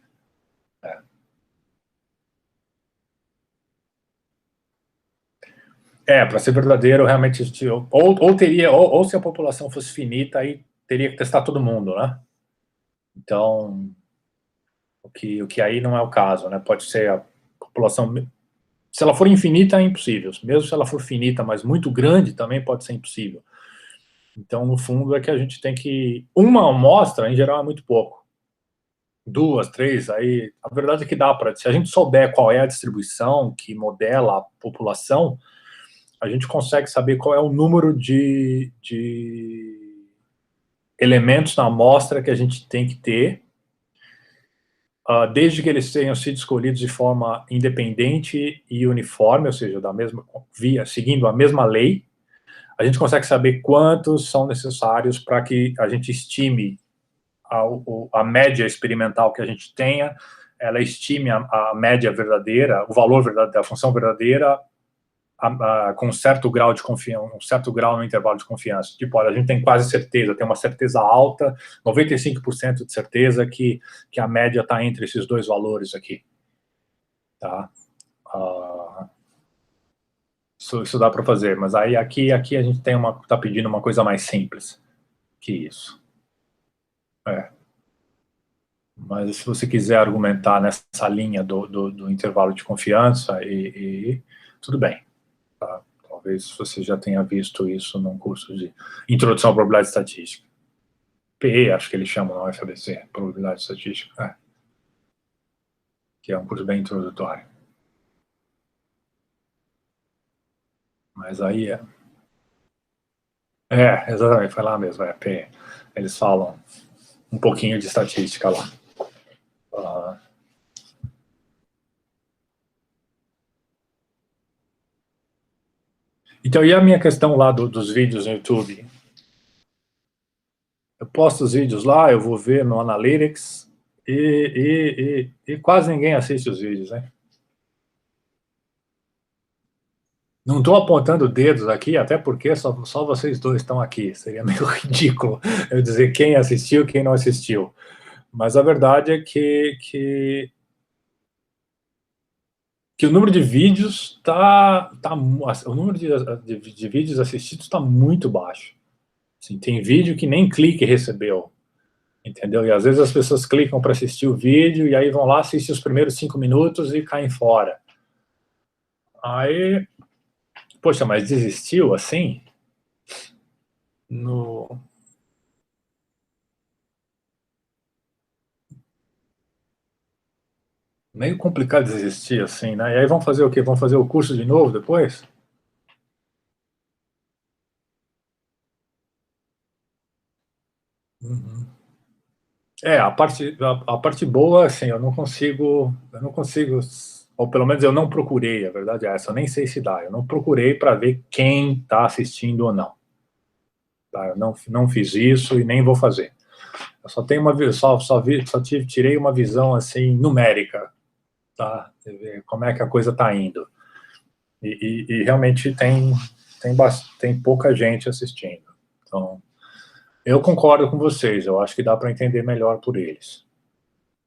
Para ser verdadeiro, realmente, ou se a população fosse finita, aí teria que testar todo mundo, né? Então, o que aí não é o caso, né? Pode ser a população... Se ela for infinita, é impossível. Mesmo se ela for finita, mas muito grande, também pode ser impossível. Então, no fundo, é que a gente tem que... Uma amostra, em geral, é muito pouco. 2, 3, aí... A verdade é que dá para... Se a gente souber qual é a distribuição que modela a população, a gente consegue saber qual é o número de elementos na amostra que a gente tem que ter, desde que eles tenham sido escolhidos de forma independente e uniforme, ou seja, seguindo a mesma lei, a gente consegue saber quantos são necessários para que a gente estime a média experimental que a gente tenha, ela estime a média verdadeira, o valor verdadeiro da função verdadeira, com um certo grau de confiança, um certo grau no intervalo de confiança. Tipo, olha, a gente tem quase certeza, tem uma certeza alta, 95% de certeza que a média está entre esses dois valores aqui. Tá? Isso dá para fazer, mas aí aqui a gente está pedindo uma coisa mais simples que isso. Mas se você quiser argumentar nessa linha do intervalo de confiança, tudo bem. Tá? Talvez você já tenha visto isso num curso de introdução à probabilidade estatística. PE, acho que eles chamam no FABC, probabilidade estatística, que é um curso bem introdutório. Mas aí exatamente, foi lá mesmo, PE. Eles falam um pouquinho de estatística lá. Então, e a minha questão lá dos vídeos no YouTube? Eu posto os vídeos lá, eu vou ver no Analytics e quase ninguém assiste os vídeos, né? Não estou apontando dedos aqui, até porque só vocês dois estão aqui. Seria meio ridículo eu dizer quem assistiu e quem não assistiu. Mas a verdade é que o número de vídeos o número de vídeos assistidos está muito baixo. Assim, tem vídeo que nem clique recebeu, entendeu? E às vezes as pessoas clicam para assistir o vídeo e aí vão lá, assistem os primeiros 5 minutos e caem fora. Aí, poxa, mas desistiu assim? Meio complicado desistir assim, né? E aí vão fazer o quê? Vão fazer o curso de novo depois? Uhum. A parte boa, assim, eu não consigo, ou pelo menos eu não procurei, a verdade é essa, eu nem sei se dá, eu não procurei para ver quem está assistindo ou não. Tá? Eu não fiz isso e nem vou fazer. Eu só tenho tirei uma visão, assim, numérica, tá? Ver como é que a coisa está indo. E realmente tem pouca gente assistindo. Então, eu concordo com vocês, eu acho que dá para entender melhor por eles,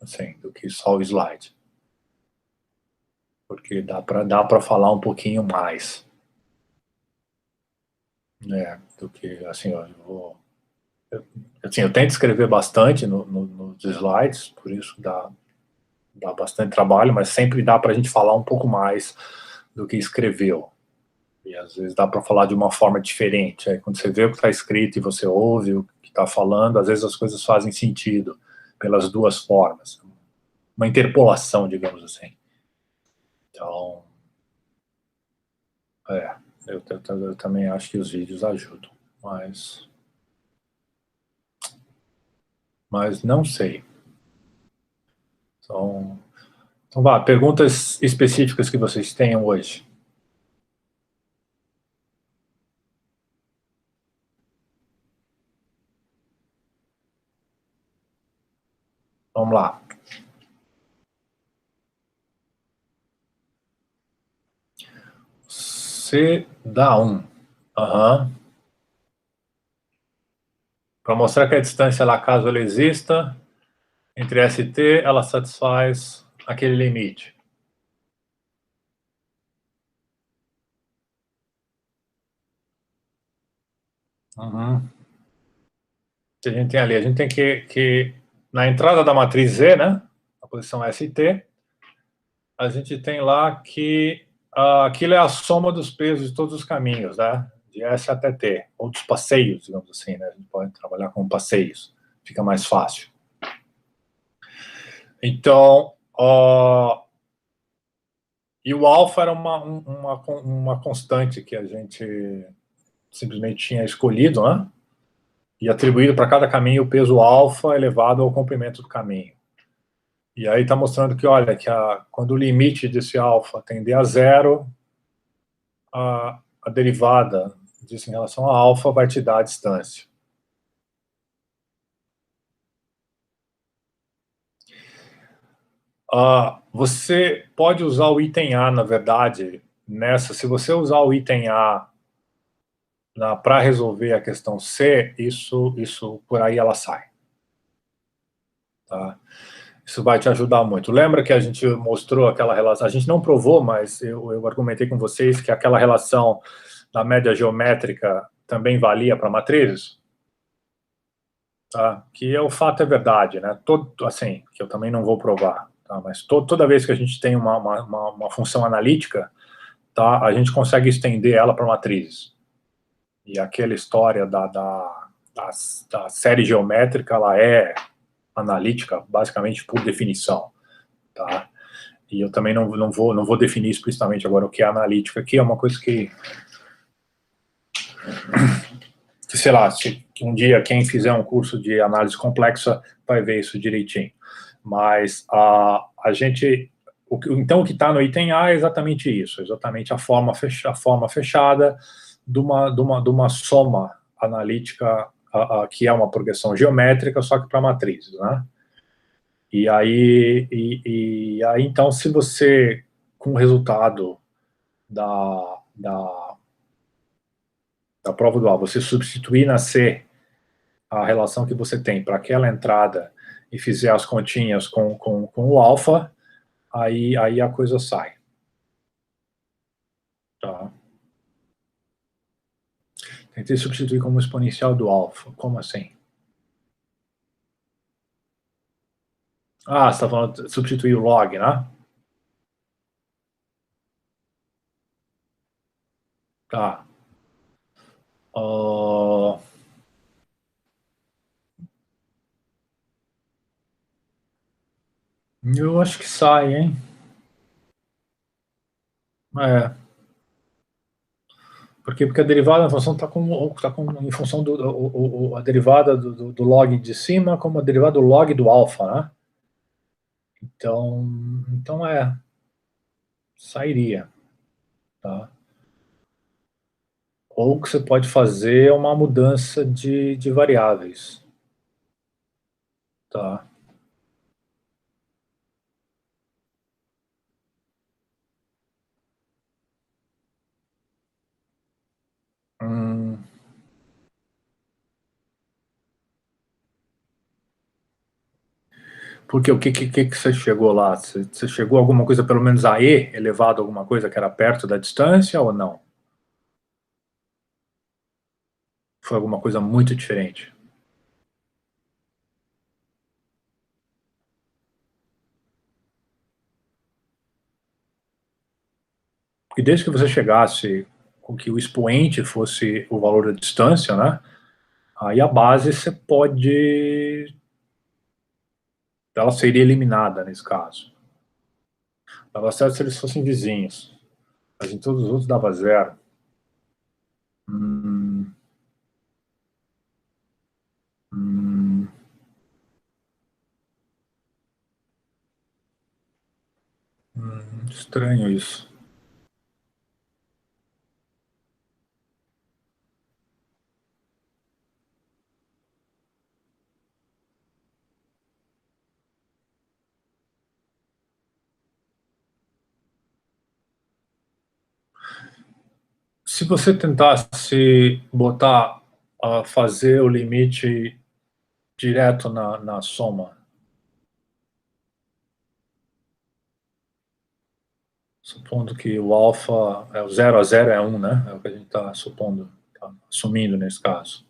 assim, do que só o slide. Porque dá para falar um pouquinho mais, né, do que, assim, eu tento escrever bastante nos slides, por isso dá bastante trabalho, mas sempre dá para a gente falar um pouco mais do que escreveu. E às vezes dá para falar de uma forma diferente. Aí, quando você vê o que está escrito e você ouve o que está falando, às vezes as coisas fazem sentido pelas duas formas. Uma interpolação, digamos assim. Então, eu também acho que os vídeos ajudam, mas não sei. Então vá, perguntas específicas que vocês tenham hoje. Vamos lá. C dá 1. Para mostrar que a distância, lá, caso ela exista, entre ST, ela satisfaz aquele limite. Que a gente tem ali, a gente tem que na entrada da matriz Z, né, a posição ST, a gente tem lá que aquilo é a soma dos pesos de todos os caminhos, né, de S até T, ou dos passeios, digamos assim, né, a gente pode trabalhar com passeios, fica mais fácil. Então, e o alfa era uma constante que a gente simplesmente tinha escolhido, né, e atribuído para cada caminho o peso alfa elevado ao comprimento do caminho. E aí está mostrando que, olha, quando o limite desse alfa tender a zero, a derivada disso em relação a alfa vai te dar a distância. Você pode usar o item A, na verdade, se você usar o item A para resolver a questão C, isso por aí ela sai. Tá? Isso vai te ajudar muito. Lembra que a gente mostrou aquela relação, a gente não provou, mas eu argumentei com vocês que aquela relação da média geométrica também valia para matrizes? Tá? Que o fato é verdade, né? Assim, que eu também não vou provar, tá? Mas toda vez que a gente tem uma função analítica, tá? A gente consegue estender ela para matrizes. E aquela história da a série geométrica, ela é analítica, basicamente, por definição, tá? E eu também não vou definir explicitamente agora o que é analítica aqui, é uma coisa que sei lá, se um dia quem fizer um curso de análise complexa vai ver isso direitinho. Mas a gente... Então, o que está no item A é exatamente isso, exatamente a forma fechada de uma soma analítica que é uma progressão geométrica, só que para matrizes, né? E aí, então, se você, com o resultado da prova do A, você substituir na C a relação que você tem para aquela entrada e fizer as continhas com o alfa, aí a coisa sai. Tá? Tentei substituir como exponencial do alfa. Como assim? Ah, você está falando de substituir o log, né? Tá. Eu acho que sai, hein? É. Porque a derivada da função está em função a derivada do log de cima como a derivada do log do alfa, né? Então sairia, tá? Ou o que você pode fazer é uma mudança de variáveis, tá? Hum, porque o que você chegou lá? Você chegou a alguma coisa, pelo menos a E elevado a alguma coisa que era perto da distância ou não? Foi alguma coisa muito diferente? Porque desde que você chegasse com que o expoente fosse o valor da distância, né? Aí a base você pode... Ela seria eliminada nesse caso. Dava certo se eles fossem vizinhos. Mas em todos os outros dava zero. Hum, hum, estranho isso. Se você tentasse botar, fazer o limite direto na soma, supondo que o alfa, o 0 a 0 é 1, né? É o que a gente está supondo, tá assumindo nesse caso.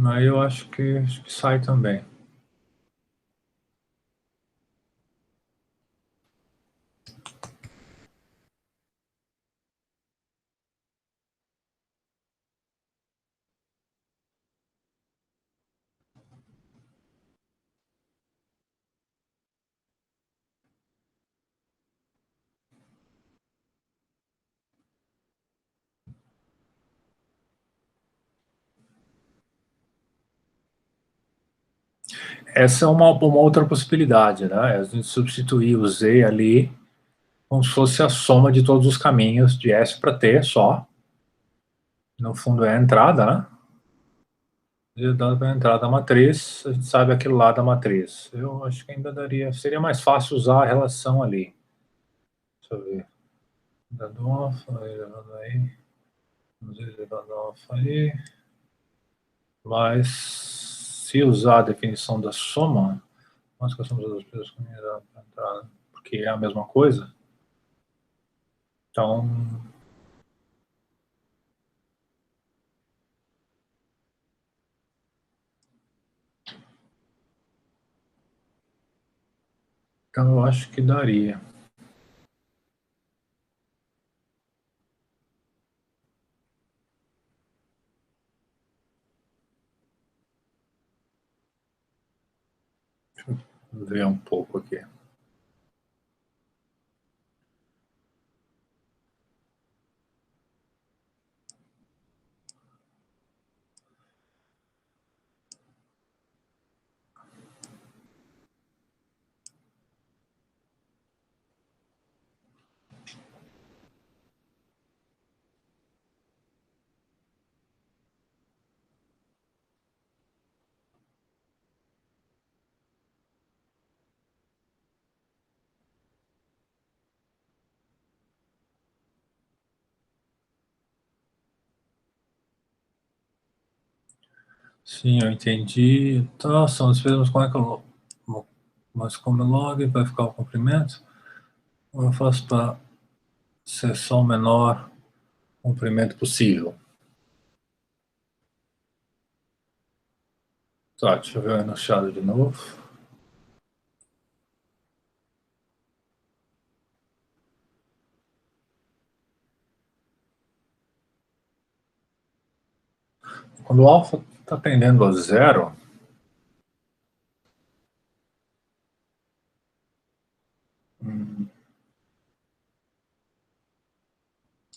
Aí eu acho que sai também. Essa é uma outra possibilidade, né? A gente substituir o Z ali como se fosse a soma de todos os caminhos de S para T só. No fundo é a entrada, né? E dando para a entrada da matriz, a gente sabe aquilo lá da matriz. Eu acho que ainda daria... Seria mais fácil usar a relação ali. Deixa eu ver. Dando alfa, levando aí. Levando alfa aí. Mas se usar a definição da soma, nós que somos as pessoas com entrada, porque é a mesma coisa, então Então, eu acho que daria. Deixa eu ver um pouco aqui. Sim, eu entendi. Tá, são as mesmas. Como é que eu. Mas como log vai ficar o comprimento? Eu faço para ser só o menor comprimento possível. Tá, deixa eu ver o enunciado de novo. Quando o alfa está tendendo a zero,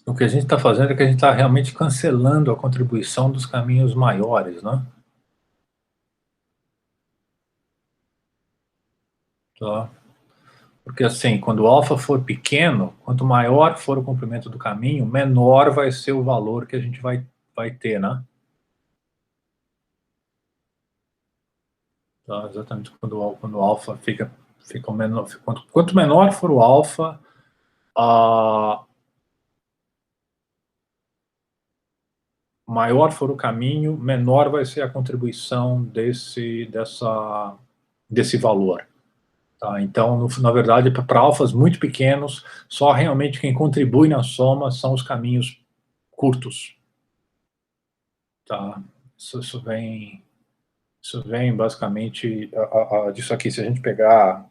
o que a gente está fazendo é que a gente está realmente cancelando a contribuição dos caminhos maiores, né? Tá. Porque assim, quando o alfa for pequeno, quanto maior for o comprimento do caminho, menor vai ser o valor que a gente vai ter, né? Tá, exatamente quando o alfa fica menor, quanto menor for o alfa, maior for o caminho, menor vai ser a contribuição desse valor. Tá? Então, na verdade, para alfas muito pequenos, só realmente quem contribui na soma são os caminhos curtos. Tá? Isso vem basicamente disso aqui. Se a gente pegar,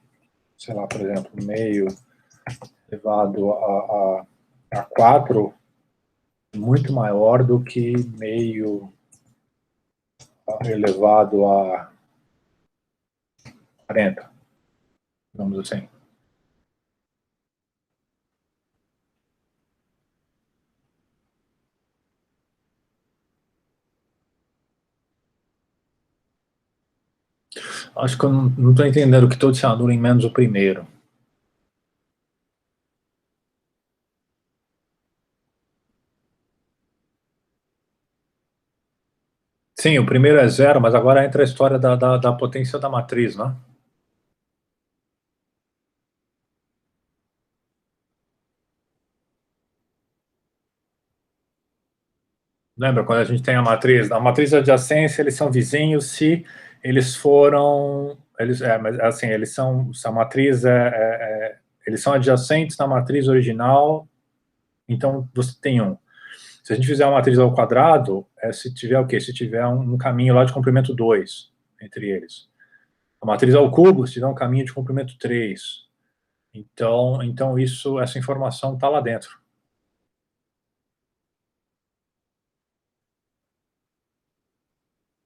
sei lá, por exemplo, meio elevado a 4, muito maior do que meio elevado a 40, digamos assim. Acho que eu não estou entendendo o que todo se anula em menos o primeiro. Sim, o primeiro é zero, mas agora entra a história da potência da matriz, né? Lembra quando a gente tem a matriz de adjacência, eles são vizinhos se eles foram, mas assim, eles são, se a matriz eles são adjacentes na matriz original, então você tem um. Se a gente fizer uma matriz ao quadrado, se tiver o quê? Se tiver um caminho lá de comprimento 2 entre eles. A matriz ao cubo, se tiver um caminho de comprimento 3. Então essa informação está lá dentro.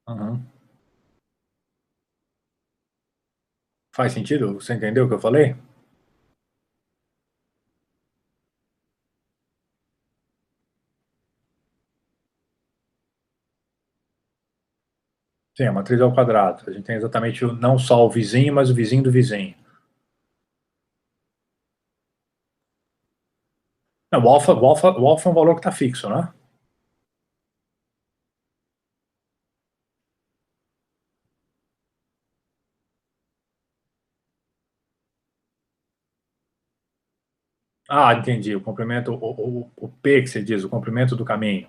Uhum. Faz sentido? Você entendeu o que eu falei? Sim, a matriz ao quadrado. A gente tem exatamente não só o vizinho, mas o vizinho do vizinho. Não, o alfa é um valor que está fixo, né? Ah, entendi. O comprimento, o P que você diz, o comprimento do caminho.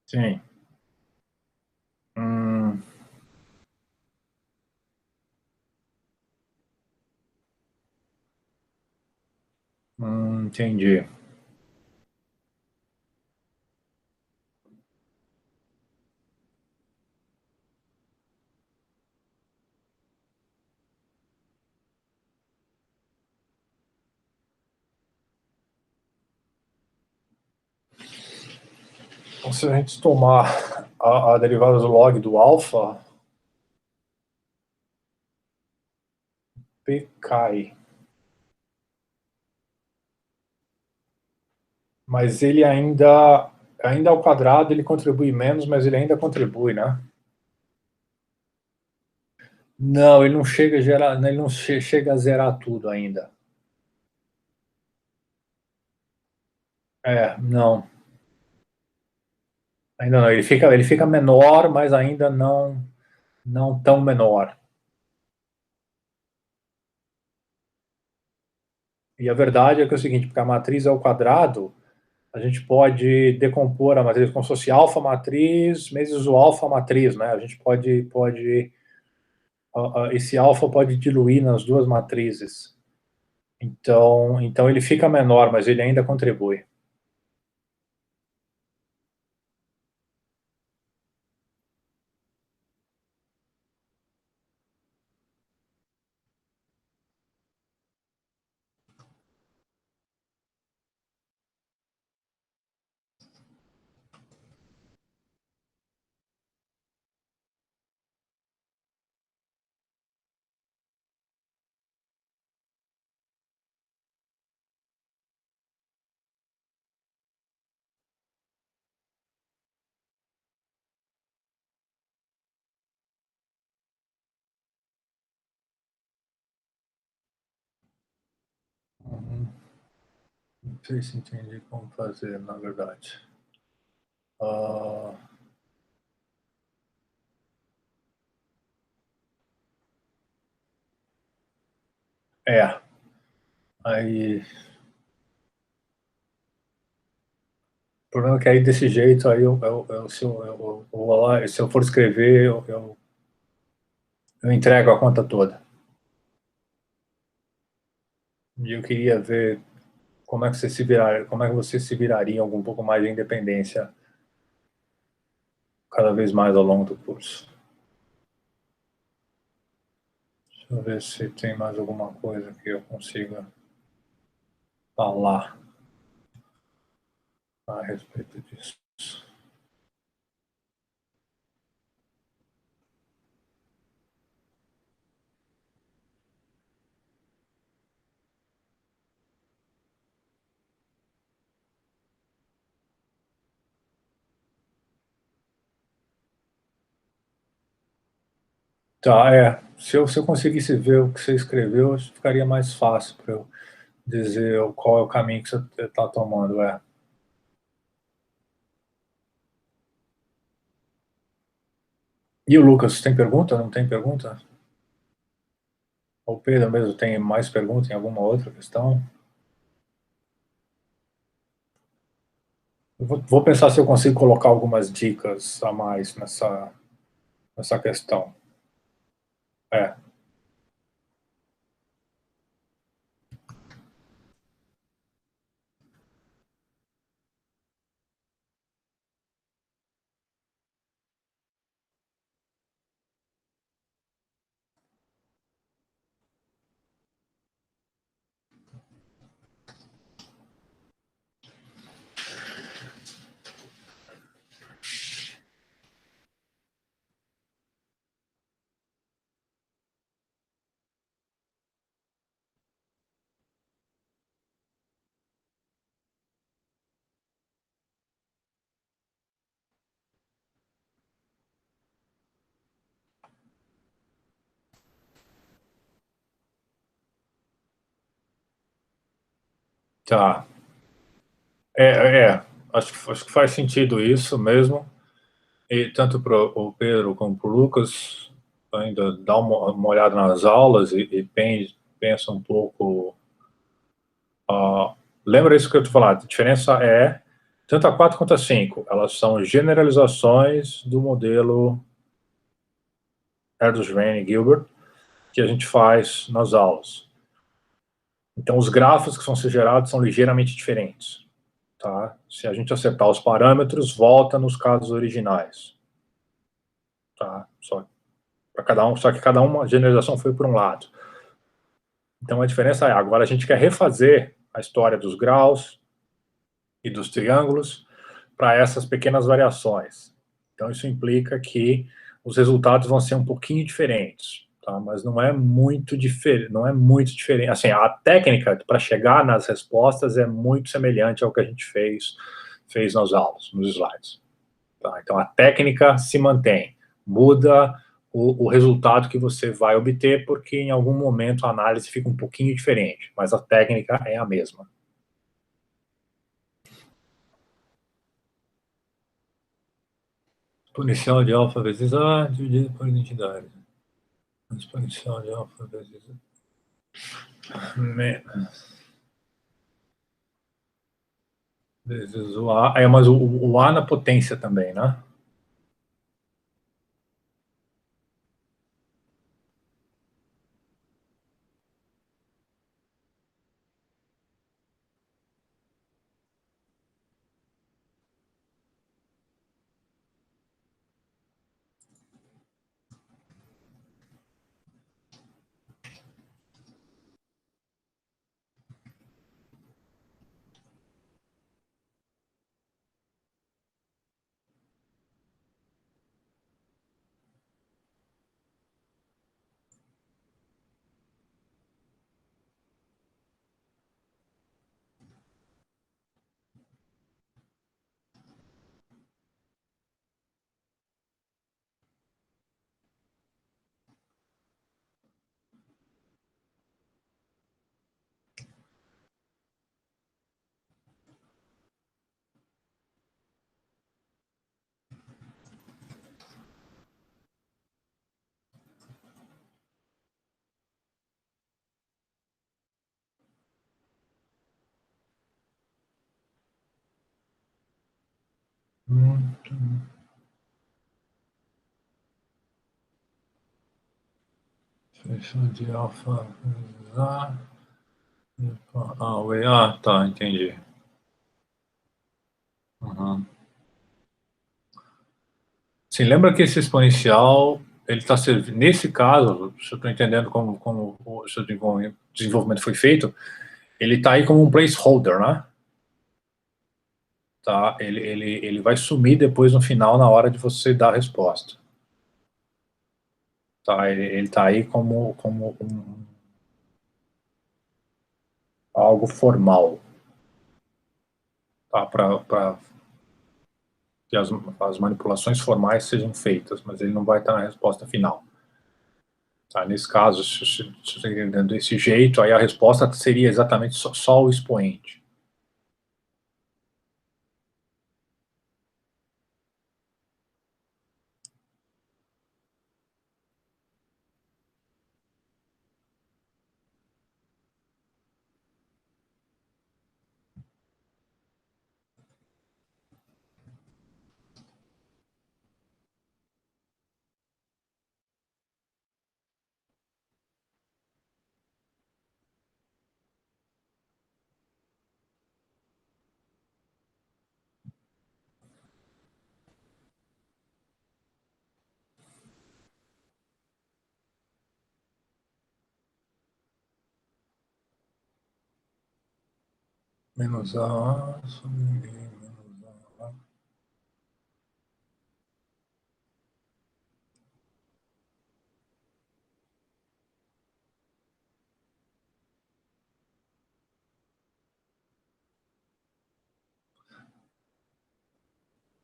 Sim. Hum, entendi. Então, se a gente tomar a derivada do log do alfa, P cai. Mas ele ainda ao quadrado, ele contribui menos, mas ele ainda contribui, né? Não, ele não chega a gerar, ele não chega a zerar tudo ainda. Não. Ainda não. Ele fica menor, mas ainda não tão menor. E a verdade é que é o seguinte, porque a matriz ao quadrado, a gente pode decompor a matriz como se fosse alfa matriz vezes o alfa matriz, né? A gente pode esse alfa pode diluir nas duas matrizes. Então ele fica menor, mas ele ainda contribui. Não sei se entendi como fazer, na verdade. É. Aí. O problema é que aí desse jeito, aí eu vou lá, se eu for escrever, eu entrego a conta toda. E eu queria ver como é que você se virar, como é que você se viraria com um pouco mais de independência cada vez mais ao longo do curso. Deixa eu ver se tem mais alguma coisa que eu consiga falar a respeito disso. Tá, se eu conseguisse ver o que você escreveu, acho que ficaria mais fácil para eu dizer qual é o caminho que você está tomando. E o Lucas, tem pergunta? Não tem pergunta? O Pedro mesmo tem mais pergunta em alguma outra questão? Eu vou pensar se eu consigo colocar algumas dicas a mais nessa questão. Tá. Acho que faz sentido isso mesmo. E tanto para o Pedro como para o Lucas, ainda dá uma olhada nas aulas e pensa um pouco. Lembra isso que eu te falei? A diferença é tanto a 4 quanto a 5. Elas são generalizações do modelo Erdős-Rhény e Gilbert que a gente faz nas aulas. Então, os grafos que vão ser gerados são ligeiramente diferentes. Tá? Se a gente acertar os parâmetros, volta nos casos originais. Tá? Só que cada uma a generalização foi por um lado. Então, a diferença é, agora a gente quer refazer a história dos graus e dos triângulos para essas pequenas variações. Então, isso implica que os resultados vão ser um pouquinho diferentes, tá? Mas não é muito diferente, não é muito diferente. Assim, a técnica para chegar nas respostas é muito semelhante ao que a gente fez nas aulas, nos slides. Tá? Então, a técnica se mantém, muda o resultado que você vai obter, porque em algum momento a análise fica um pouquinho diferente, mas a técnica é a mesma. Exponencial de alfa vezes A dividido por identidade. Exponencial de alfa vezes vezes o A. É, mas o A na potência também, né? Exponencial de alfa vezes A. Tá, entendi. Uhum. Sim, lembra que esse exponencial, ele está servindo, nesse caso, se eu estou entendendo como o seu desenvolvimento foi feito, ele está aí como um placeholder, né? Tá? Ele vai sumir depois no final, na hora de você dar a resposta. Tá? Ele está aí como algo formal, tá? Para que as manipulações formais sejam feitas, mas ele não vai estar na resposta final. Tá? Nesse caso, se você está entendendo desse jeito, aí a resposta seria exatamente só o expoente. Menos A sobre menos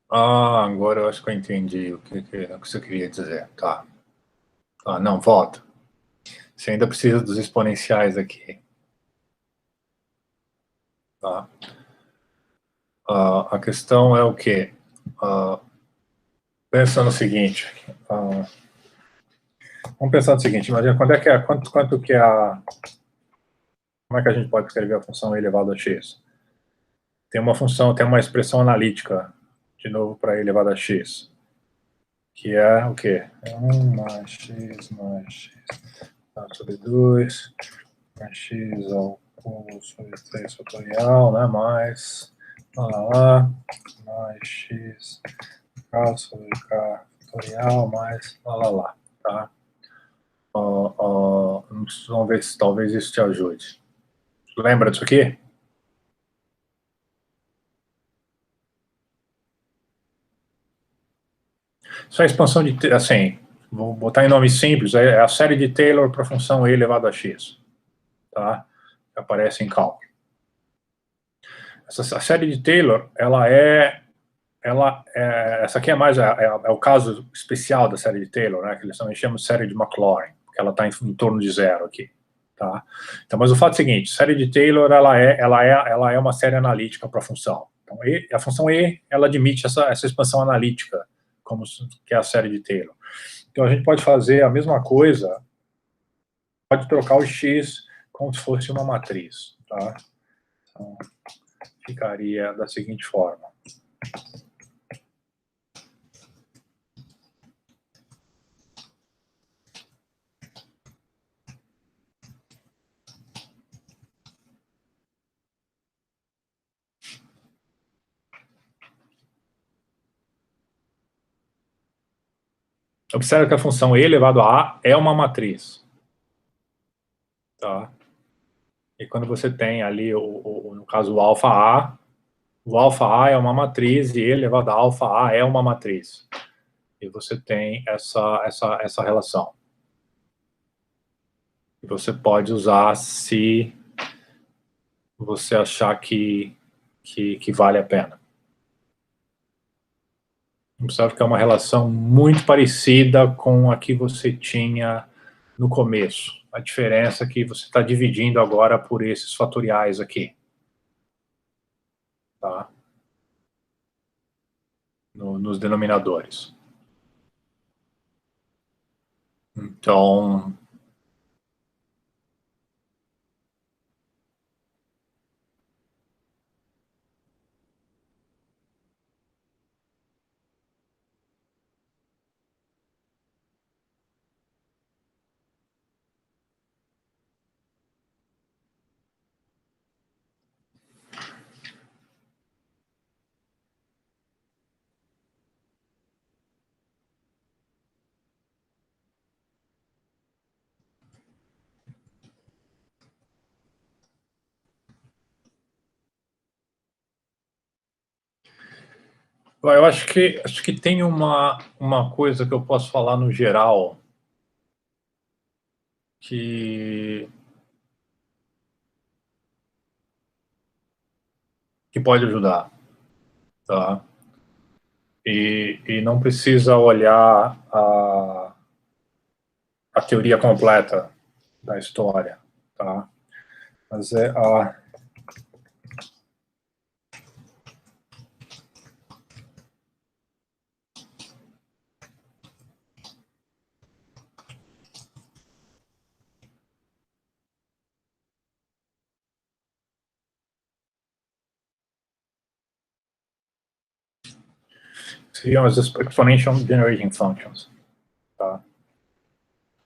A. Agora eu acho que eu entendi o que você queria dizer. Tá. Não, volta. Você ainda precisa dos exponenciais aqui. Tá? A questão é o quê? Pensa no seguinte. Vamos pensar no seguinte. Imagina quanto que é a... Como é que a gente pode escrever a função e elevado a x? Tem uma função, tem uma expressão analítica, de novo, para e elevado a x, que é o quê? É 1 mais x sobre 2, mais x ao cubo sobre 3 fatorial, né? Mais, mais x k sobre k fatorial, mais, tá? Vamos ver se talvez isso te ajude. Lembra disso aqui? Isso é a expansão de, assim, vou botar em nome simples, é a série de Taylor para a função e elevado a x, tá? Que aparece em cálculo. A série de Taylor, essa aqui é mais, é o caso especial da série de Taylor, né, que eles também chamam de série de Maclaurin, porque ela está em torno de zero aqui, tá? Então, mas o fato é o seguinte, série de Taylor, ela é uma série analítica para a função. Então, a função E, ela admite essa expansão analítica, que é a série de Taylor. Então, a gente pode fazer a mesma coisa, pode trocar o X como se fosse uma matriz, tá? Então, ficaria da seguinte forma. Observe que a função e elevado a é uma matriz. Tá? E quando você tem ali, no caso, o alfa A é uma matriz e e elevado a alfa A é uma matriz. E você tem essa relação. E você pode usar se você achar que vale a pena. Observe que é uma relação muito parecida com a que você tinha no começo. A diferença é que você está dividindo agora por esses fatoriais aqui. Tá? Nos denominadores. Então, eu acho que tem uma coisa que eu posso falar no geral que pode ajudar, tá? E não precisa olhar a teoria completa da história, tá? Mas é a... seriam as exponential generating functions, tá?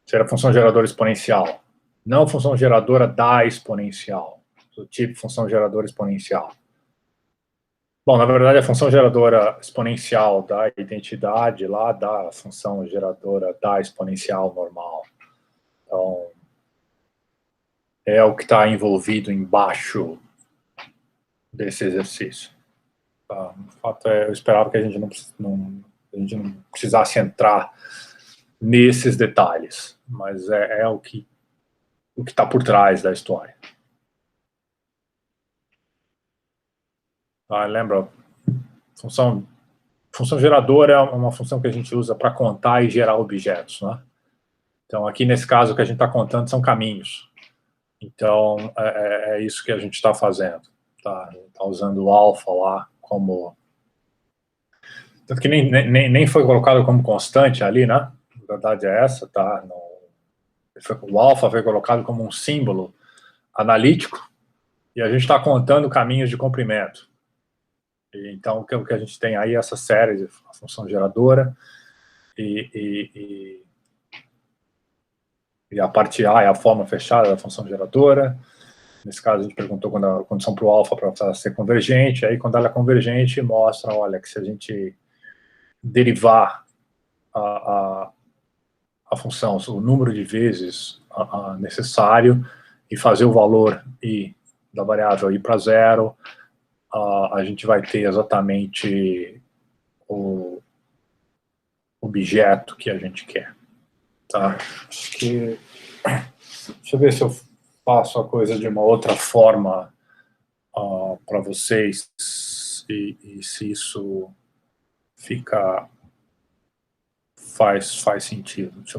Seria a função geradora exponencial. Não a função geradora da exponencial, do tipo função geradora exponencial. Bom, na verdade, a função geradora exponencial da identidade lá da função geradora da exponencial normal. Então, é o que está envolvido embaixo desse exercício. Tá? O fato é, eu esperava que a gente não precisasse entrar nesses detalhes, mas é o que está por trás da história. Tá? Lembra, função geradora é uma função que a gente usa para contar e gerar objetos, né? Então, aqui nesse caso, o que a gente está contando são caminhos. Então, é isso que a gente está fazendo. Tá? A gente está usando o alfa lá como... Tanto que nem foi colocado como constante ali, né? A verdade é essa, tá? O alfa foi colocado como um símbolo analítico e a gente está contando caminhos de comprimento. Então, o que a gente tem aí é essa série de função geradora e a parte A é a forma fechada da função geradora. Nesse caso, a gente perguntou quando a condição para o alfa para ser convergente. Aí, quando ela é convergente, mostra, olha, que se a gente derivar a função, o número de vezes necessário e fazer o valor I da variável I para zero, a gente vai ter exatamente o objeto que a gente quer. Tá? Acho que... Deixa eu ver se eu faço a coisa de uma outra forma para vocês e se isso faz sentido. Deixa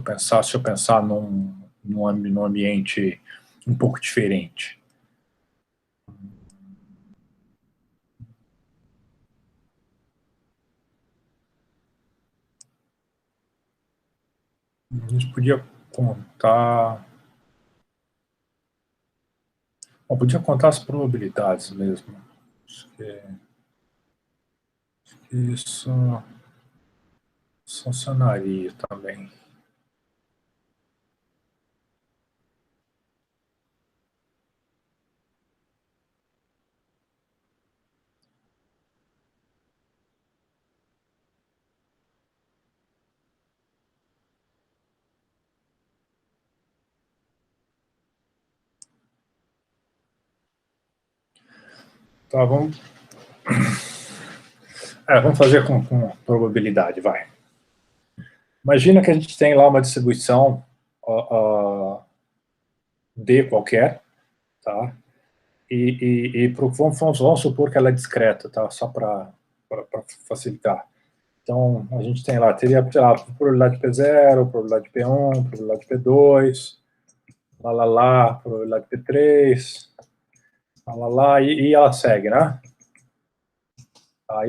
eu pensar num ambiente um pouco diferente. A gente podia contar... Bom, podia contar as probabilidades mesmo. Acho que isso funcionaria também. Tá, vamos fazer com probabilidade, vai. Imagina que a gente tem lá uma distribuição D qualquer, tá? Vamos supor que ela é discreta, tá? Só para facilitar. Então, a gente tem lá, teria, sei lá, probabilidade de P0, probabilidade de P1, probabilidade de P2, probabilidade de P3, e ela segue, né?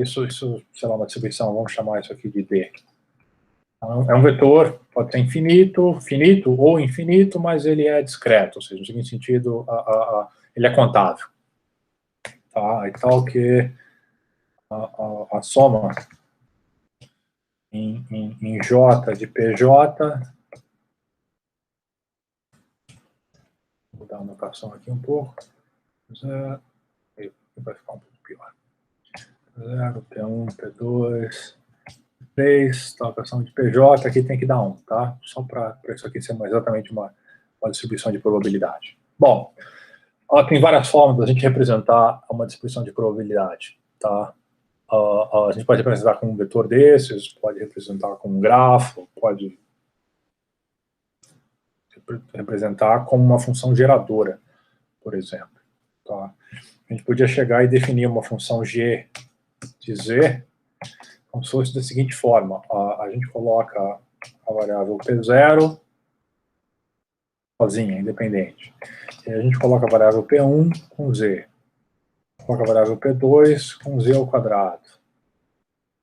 Isso, sei lá, uma distribuição, vamos chamar isso aqui de D. É um vetor, pode ser finito ou infinito, mas ele é discreto, ou seja, no seguinte sentido, ele é contável. Tá? E tal que a soma em J de PJ, vou dar uma notação aqui um pouco, 0, vai ficar um pouco pior. 0, P1, P2, P3, tá, a equação de PJ aqui tem que dar 1, tá? Só para isso aqui ser exatamente uma distribuição de probabilidade. Bom, tem várias formas da gente representar uma distribuição de probabilidade, tá? A gente pode representar com um vetor desses, pode representar com um grafo, pode representar como uma função geradora, por exemplo. Tá? A gente podia chegar e definir uma função g de z como se fosse da seguinte forma. A gente coloca a variável P0 sozinha, independente. E a gente coloca a variável P1 com z. Coloca a variável P2 com z ao quadrado.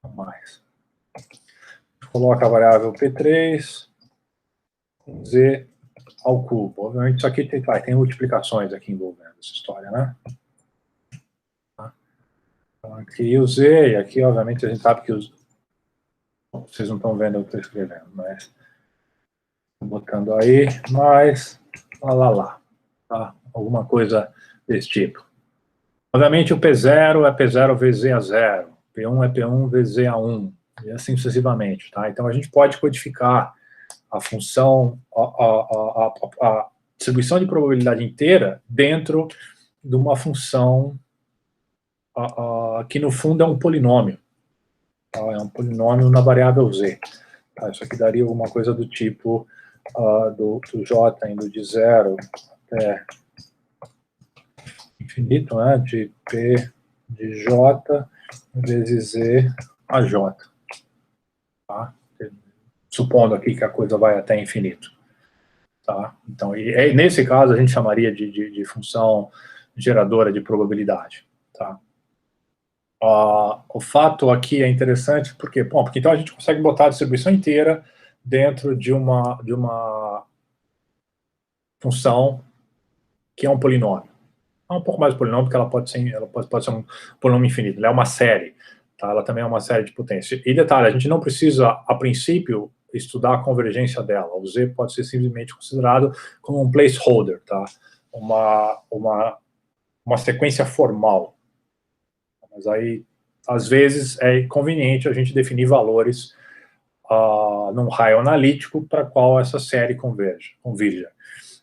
A mais. A gente coloca a variável P3 com z ao cubo. Obviamente isso aqui tem multiplicações aqui envolvendo essa história, né? Então aqui o z, e aqui obviamente a gente sabe que os... Bom, vocês não estão vendo o que eu estou escrevendo, mas... Botando aí, mais... tá? Alguma coisa desse tipo. Obviamente o P0 é P0 vezes Z a 0, P1 é P1 vezes Z a 1, e assim sucessivamente, tá? Então a gente pode codificar a função, a distribuição de probabilidade inteira dentro de uma função que no fundo é um polinômio, tá? É um polinômio na variável Z. Tá? Isso aqui daria alguma coisa do tipo do J indo de 0 até infinito, né? De P de J vezes Z a J. Tá? Supondo aqui que a coisa vai até infinito. Tá? Então, nesse caso, a gente chamaria de função geradora de probabilidade. Tá? O fato aqui é interessante porque então a gente consegue botar a distribuição inteira dentro de uma função que é um polinômio. É um pouco mais polinômio, porque ela pode ser um polinômio infinito. Ela é uma série. Tá? Ela também é uma série de potência. E detalhe, a gente não precisa, a princípio, estudar a convergência dela. O Z pode ser simplesmente considerado como um placeholder, tá? Uma sequência formal. Mas aí, às vezes, é conveniente a gente definir valores num raio analítico para qual essa série convirja.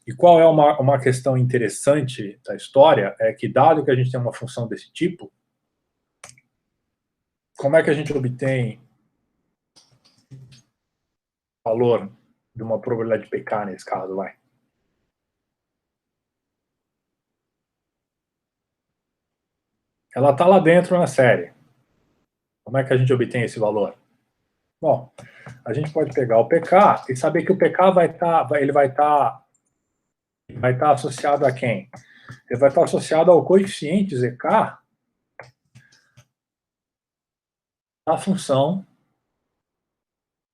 E qual é uma questão interessante da história é que, dado que a gente tem uma função desse tipo, como é que a gente obtém valor de uma probabilidade de PK nesse caso, vai. Ela está lá dentro na série. Como é que a gente obtém esse valor? Bom, a gente pode pegar o PK e saber que o PK vai estar associado a quem? Ele vai estar associado ao coeficiente ZK da função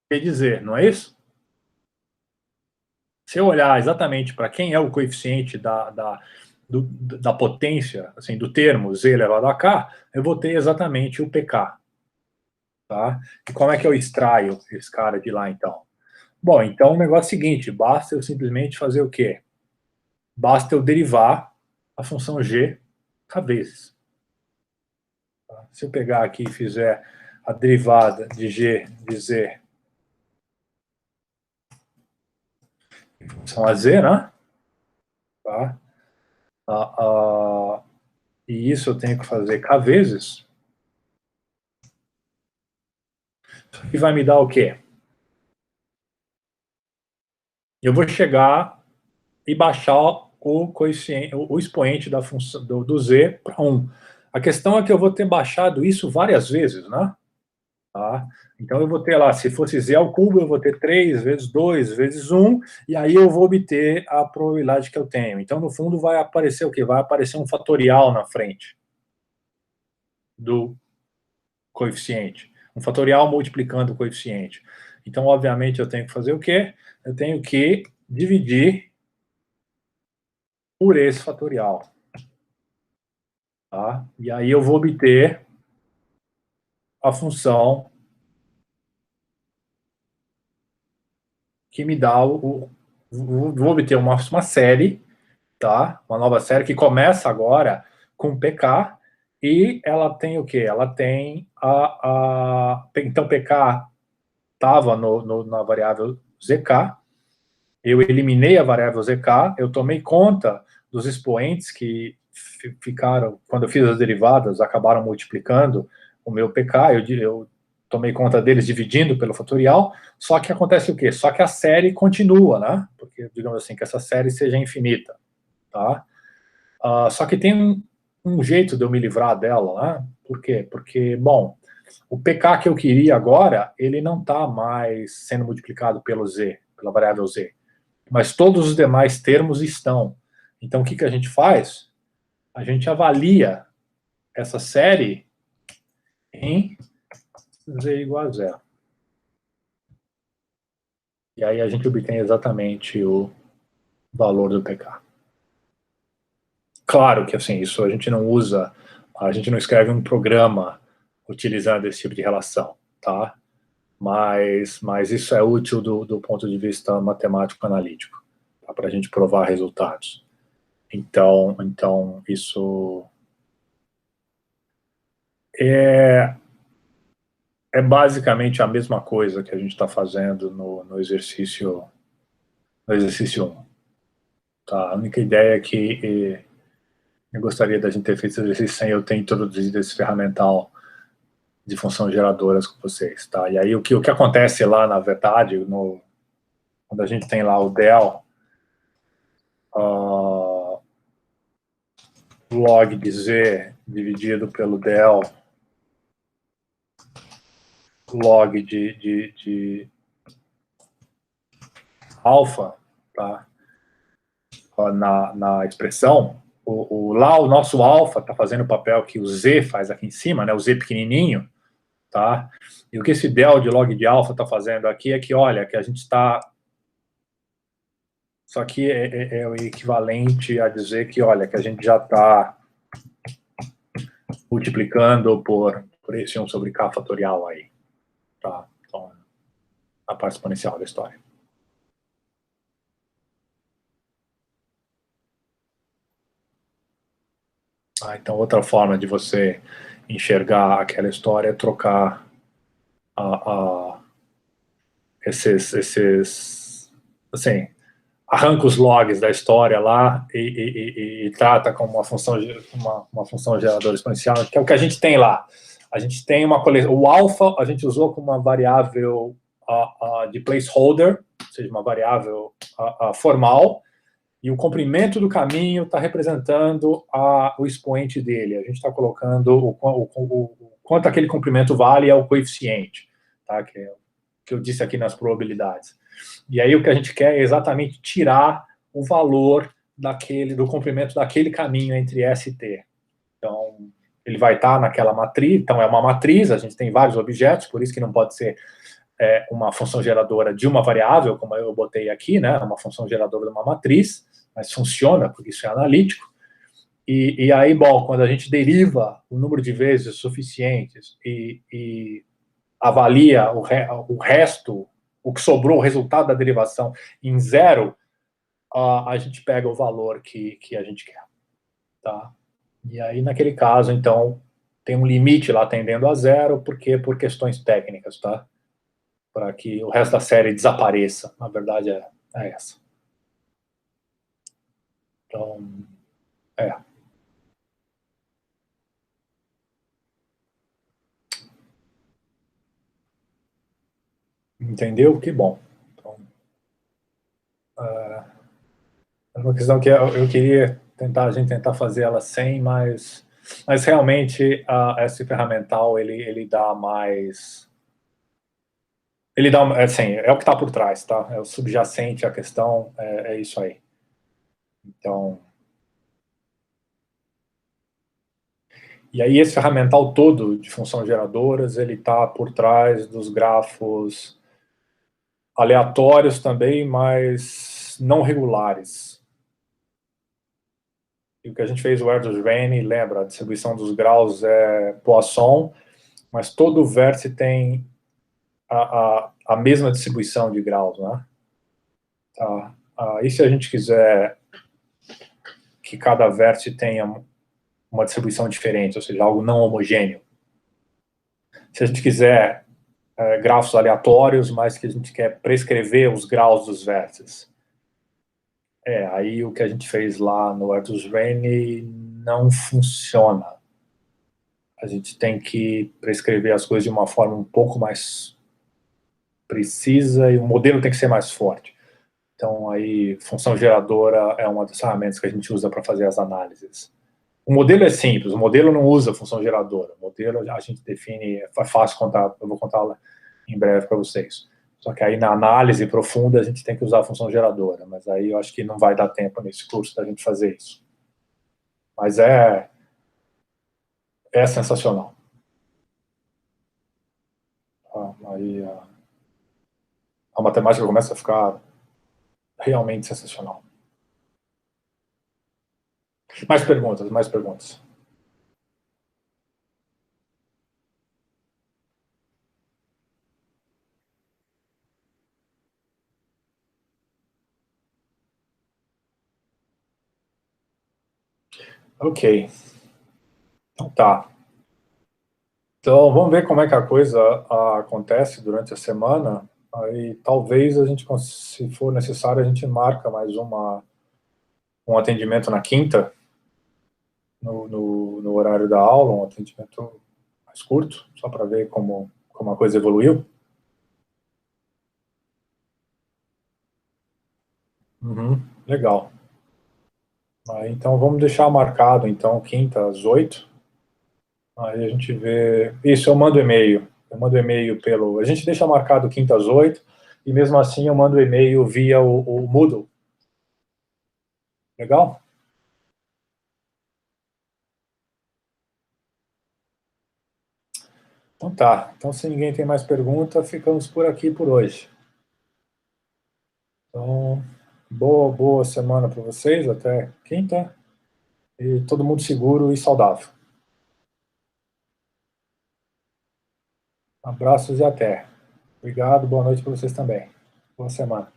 P de Z, não é isso? Se eu olhar exatamente para quem é o coeficiente da potência, assim, do termo Z elevado a K, eu vou ter exatamente o PK. Tá? E como é que eu extraio esse cara de lá, então? Bom, então o negócio é o seguinte, basta eu simplesmente fazer o quê? Basta eu derivar a função G K vezes. Tá? Se eu pegar aqui e fizer a derivada de G de Z em função a Z, né? Tá? E isso eu tenho que fazer K vezes. E vai me dar o quê? Eu vou chegar e baixar o coeficiente, o expoente da função do Z para 1. A questão é que eu vou ter baixado isso várias vezes, né? Tá? Então eu vou ter lá, se fosse Z ao cubo, eu vou ter 3 vezes 2 vezes 1, e aí eu vou obter a probabilidade que eu tenho. Então, no fundo, vai aparecer o quê? Vai aparecer um fatorial na frente do coeficiente. Um fatorial multiplicando o coeficiente. Então, obviamente, eu tenho que fazer o quê? Eu tenho que dividir por esse fatorial. Tá? E aí eu vou obter a função que me dá vou obter uma série, tá? Uma nova série que começa agora com PK, e ela tem o quê? Ela tem então PK estava na variável ZK, eu eliminei a variável ZK, eu tomei conta dos expoentes que ficaram, quando eu fiz as derivadas, acabaram multiplicando o meu PK, eu tomei conta deles dividindo pelo fatorial, só que acontece o quê? Só que a série continua, né? Porque, digamos assim, que essa série seja infinita, tá? Só que tem um jeito de eu me livrar dela, né? Por quê? Porque, bom, o PK que eu queria agora, ele não está mais sendo multiplicado pelo Z, pela variável Z, mas todos os demais termos estão. Então, o que a gente faz? A gente avalia essa série em Z igual a zero. E aí a gente obtém exatamente o valor do PK. Claro que, assim, isso a gente não usa, a gente não escreve um programa utilizando esse tipo de relação, tá? Mas isso é útil do ponto de vista matemático-analítico, tá? Para a gente provar resultados. Então isso é basicamente a mesma coisa que a gente está fazendo no exercício 1. Tá? A única ideia é que eu gostaria da gente ter feito esse exercício sem eu ter introduzido esse ferramental de funções geradoras com vocês. Tá? E aí o que acontece lá, na verdade, quando a gente tem lá o del log de z dividido pelo del log de alfa, tá? Na expressão, lá o nosso alfa está fazendo o papel que o z faz aqui em cima, né? O z pequenininho, tá? E o que esse del de log de alfa está fazendo aqui é que, olha, que a gente está... Isso aqui é o equivalente a dizer que, olha, que a gente já está multiplicando por esse 1 sobre k fatorial aí, tá? Então, a parte exponencial da história. Então, outra forma de você enxergar aquela história é trocar esses assim, arranca os logs da história lá e trata como uma função geradora exponencial, que é o que a gente tem lá. A gente tem uma coleção, o alfa a gente usou como uma variável de placeholder, ou seja, uma variável formal, e o comprimento do caminho está representando o expoente dele. A gente está colocando o quanto aquele comprimento vale é o coeficiente, tá? Que eu disse aqui nas probabilidades. E aí o que a gente quer é exatamente tirar o valor do comprimento daquele caminho entre S e T. Então, ele vai estar naquela matriz, então é uma matriz, a gente tem vários objetos, por isso que não pode ser uma função geradora de uma variável, como eu botei aqui, né, uma função geradora de uma matriz, mas funciona, porque isso é analítico. E aí, bom, quando a gente deriva o número de vezes suficientes e avalia o resto, o que sobrou, o resultado da derivação em zero, a gente pega o valor que a gente quer, tá? E aí, naquele caso, então, tem um limite lá tendendo a zero, porque por questões técnicas, tá? Para que o resto da série desapareça. Na verdade, é essa. Então, entendeu? Que bom. Então, é uma questão que eu queria a gente tentar fazer ela sem, mas realmente esse ferramental ele dá mais, ele dá, assim, é o que está por trás, tá? É o subjacente, a questão é isso aí. Então, e aí esse ferramental todo de funções geradoras, ele está por trás dos grafos aleatórios também, mas não regulares. E o que a gente fez, o Erdős-Rényi, lembra, a distribuição dos graus é Poisson, mas todo vértice tem a mesma distribuição de graus, né? Tá. E se a gente quiser que cada vértice tenha uma distribuição diferente, ou seja, algo não homogêneo? Se a gente quiser grafos aleatórios, mas que a gente quer prescrever os graus dos vértices. Aí o que a gente fez lá no Erdős-Rényi não funciona. A gente tem que prescrever as coisas de uma forma um pouco mais precisa e o modelo tem que ser mais forte. Então, aí, função geradora é uma das ferramentas que a gente usa para fazer as análises. O modelo é simples, o modelo não usa função geradora. O modelo a gente define, é fácil contar, eu vou contar em breve para vocês. Só que aí na análise profunda a gente tem que usar a função geradora, mas aí eu acho que não vai dar tempo nesse curso da gente fazer isso. Mas é sensacional. Aí a matemática começa a ficar realmente sensacional. Mais perguntas, mais perguntas. Ok. Então tá. Então, vamos ver como é que a coisa acontece durante a semana. Aí, talvez a gente, se for necessário, a gente marca mais um atendimento na quinta, no horário da aula, um atendimento mais curto, só para ver como a coisa evoluiu. Legal. Então, vamos deixar marcado, então, quinta, às 8. Aí a gente vê... Isso, eu mando e-mail. Eu mando e-mail pelo... A gente deixa marcado quinta às 8, e mesmo assim eu mando e-mail via o Moodle. Legal? Então tá. Então, se ninguém tem mais pergunta, ficamos por aqui por hoje. Então, boa semana para vocês, até quinta. E todo mundo seguro e saudável. Abraços e até. Obrigado, boa noite para vocês também. Boa semana.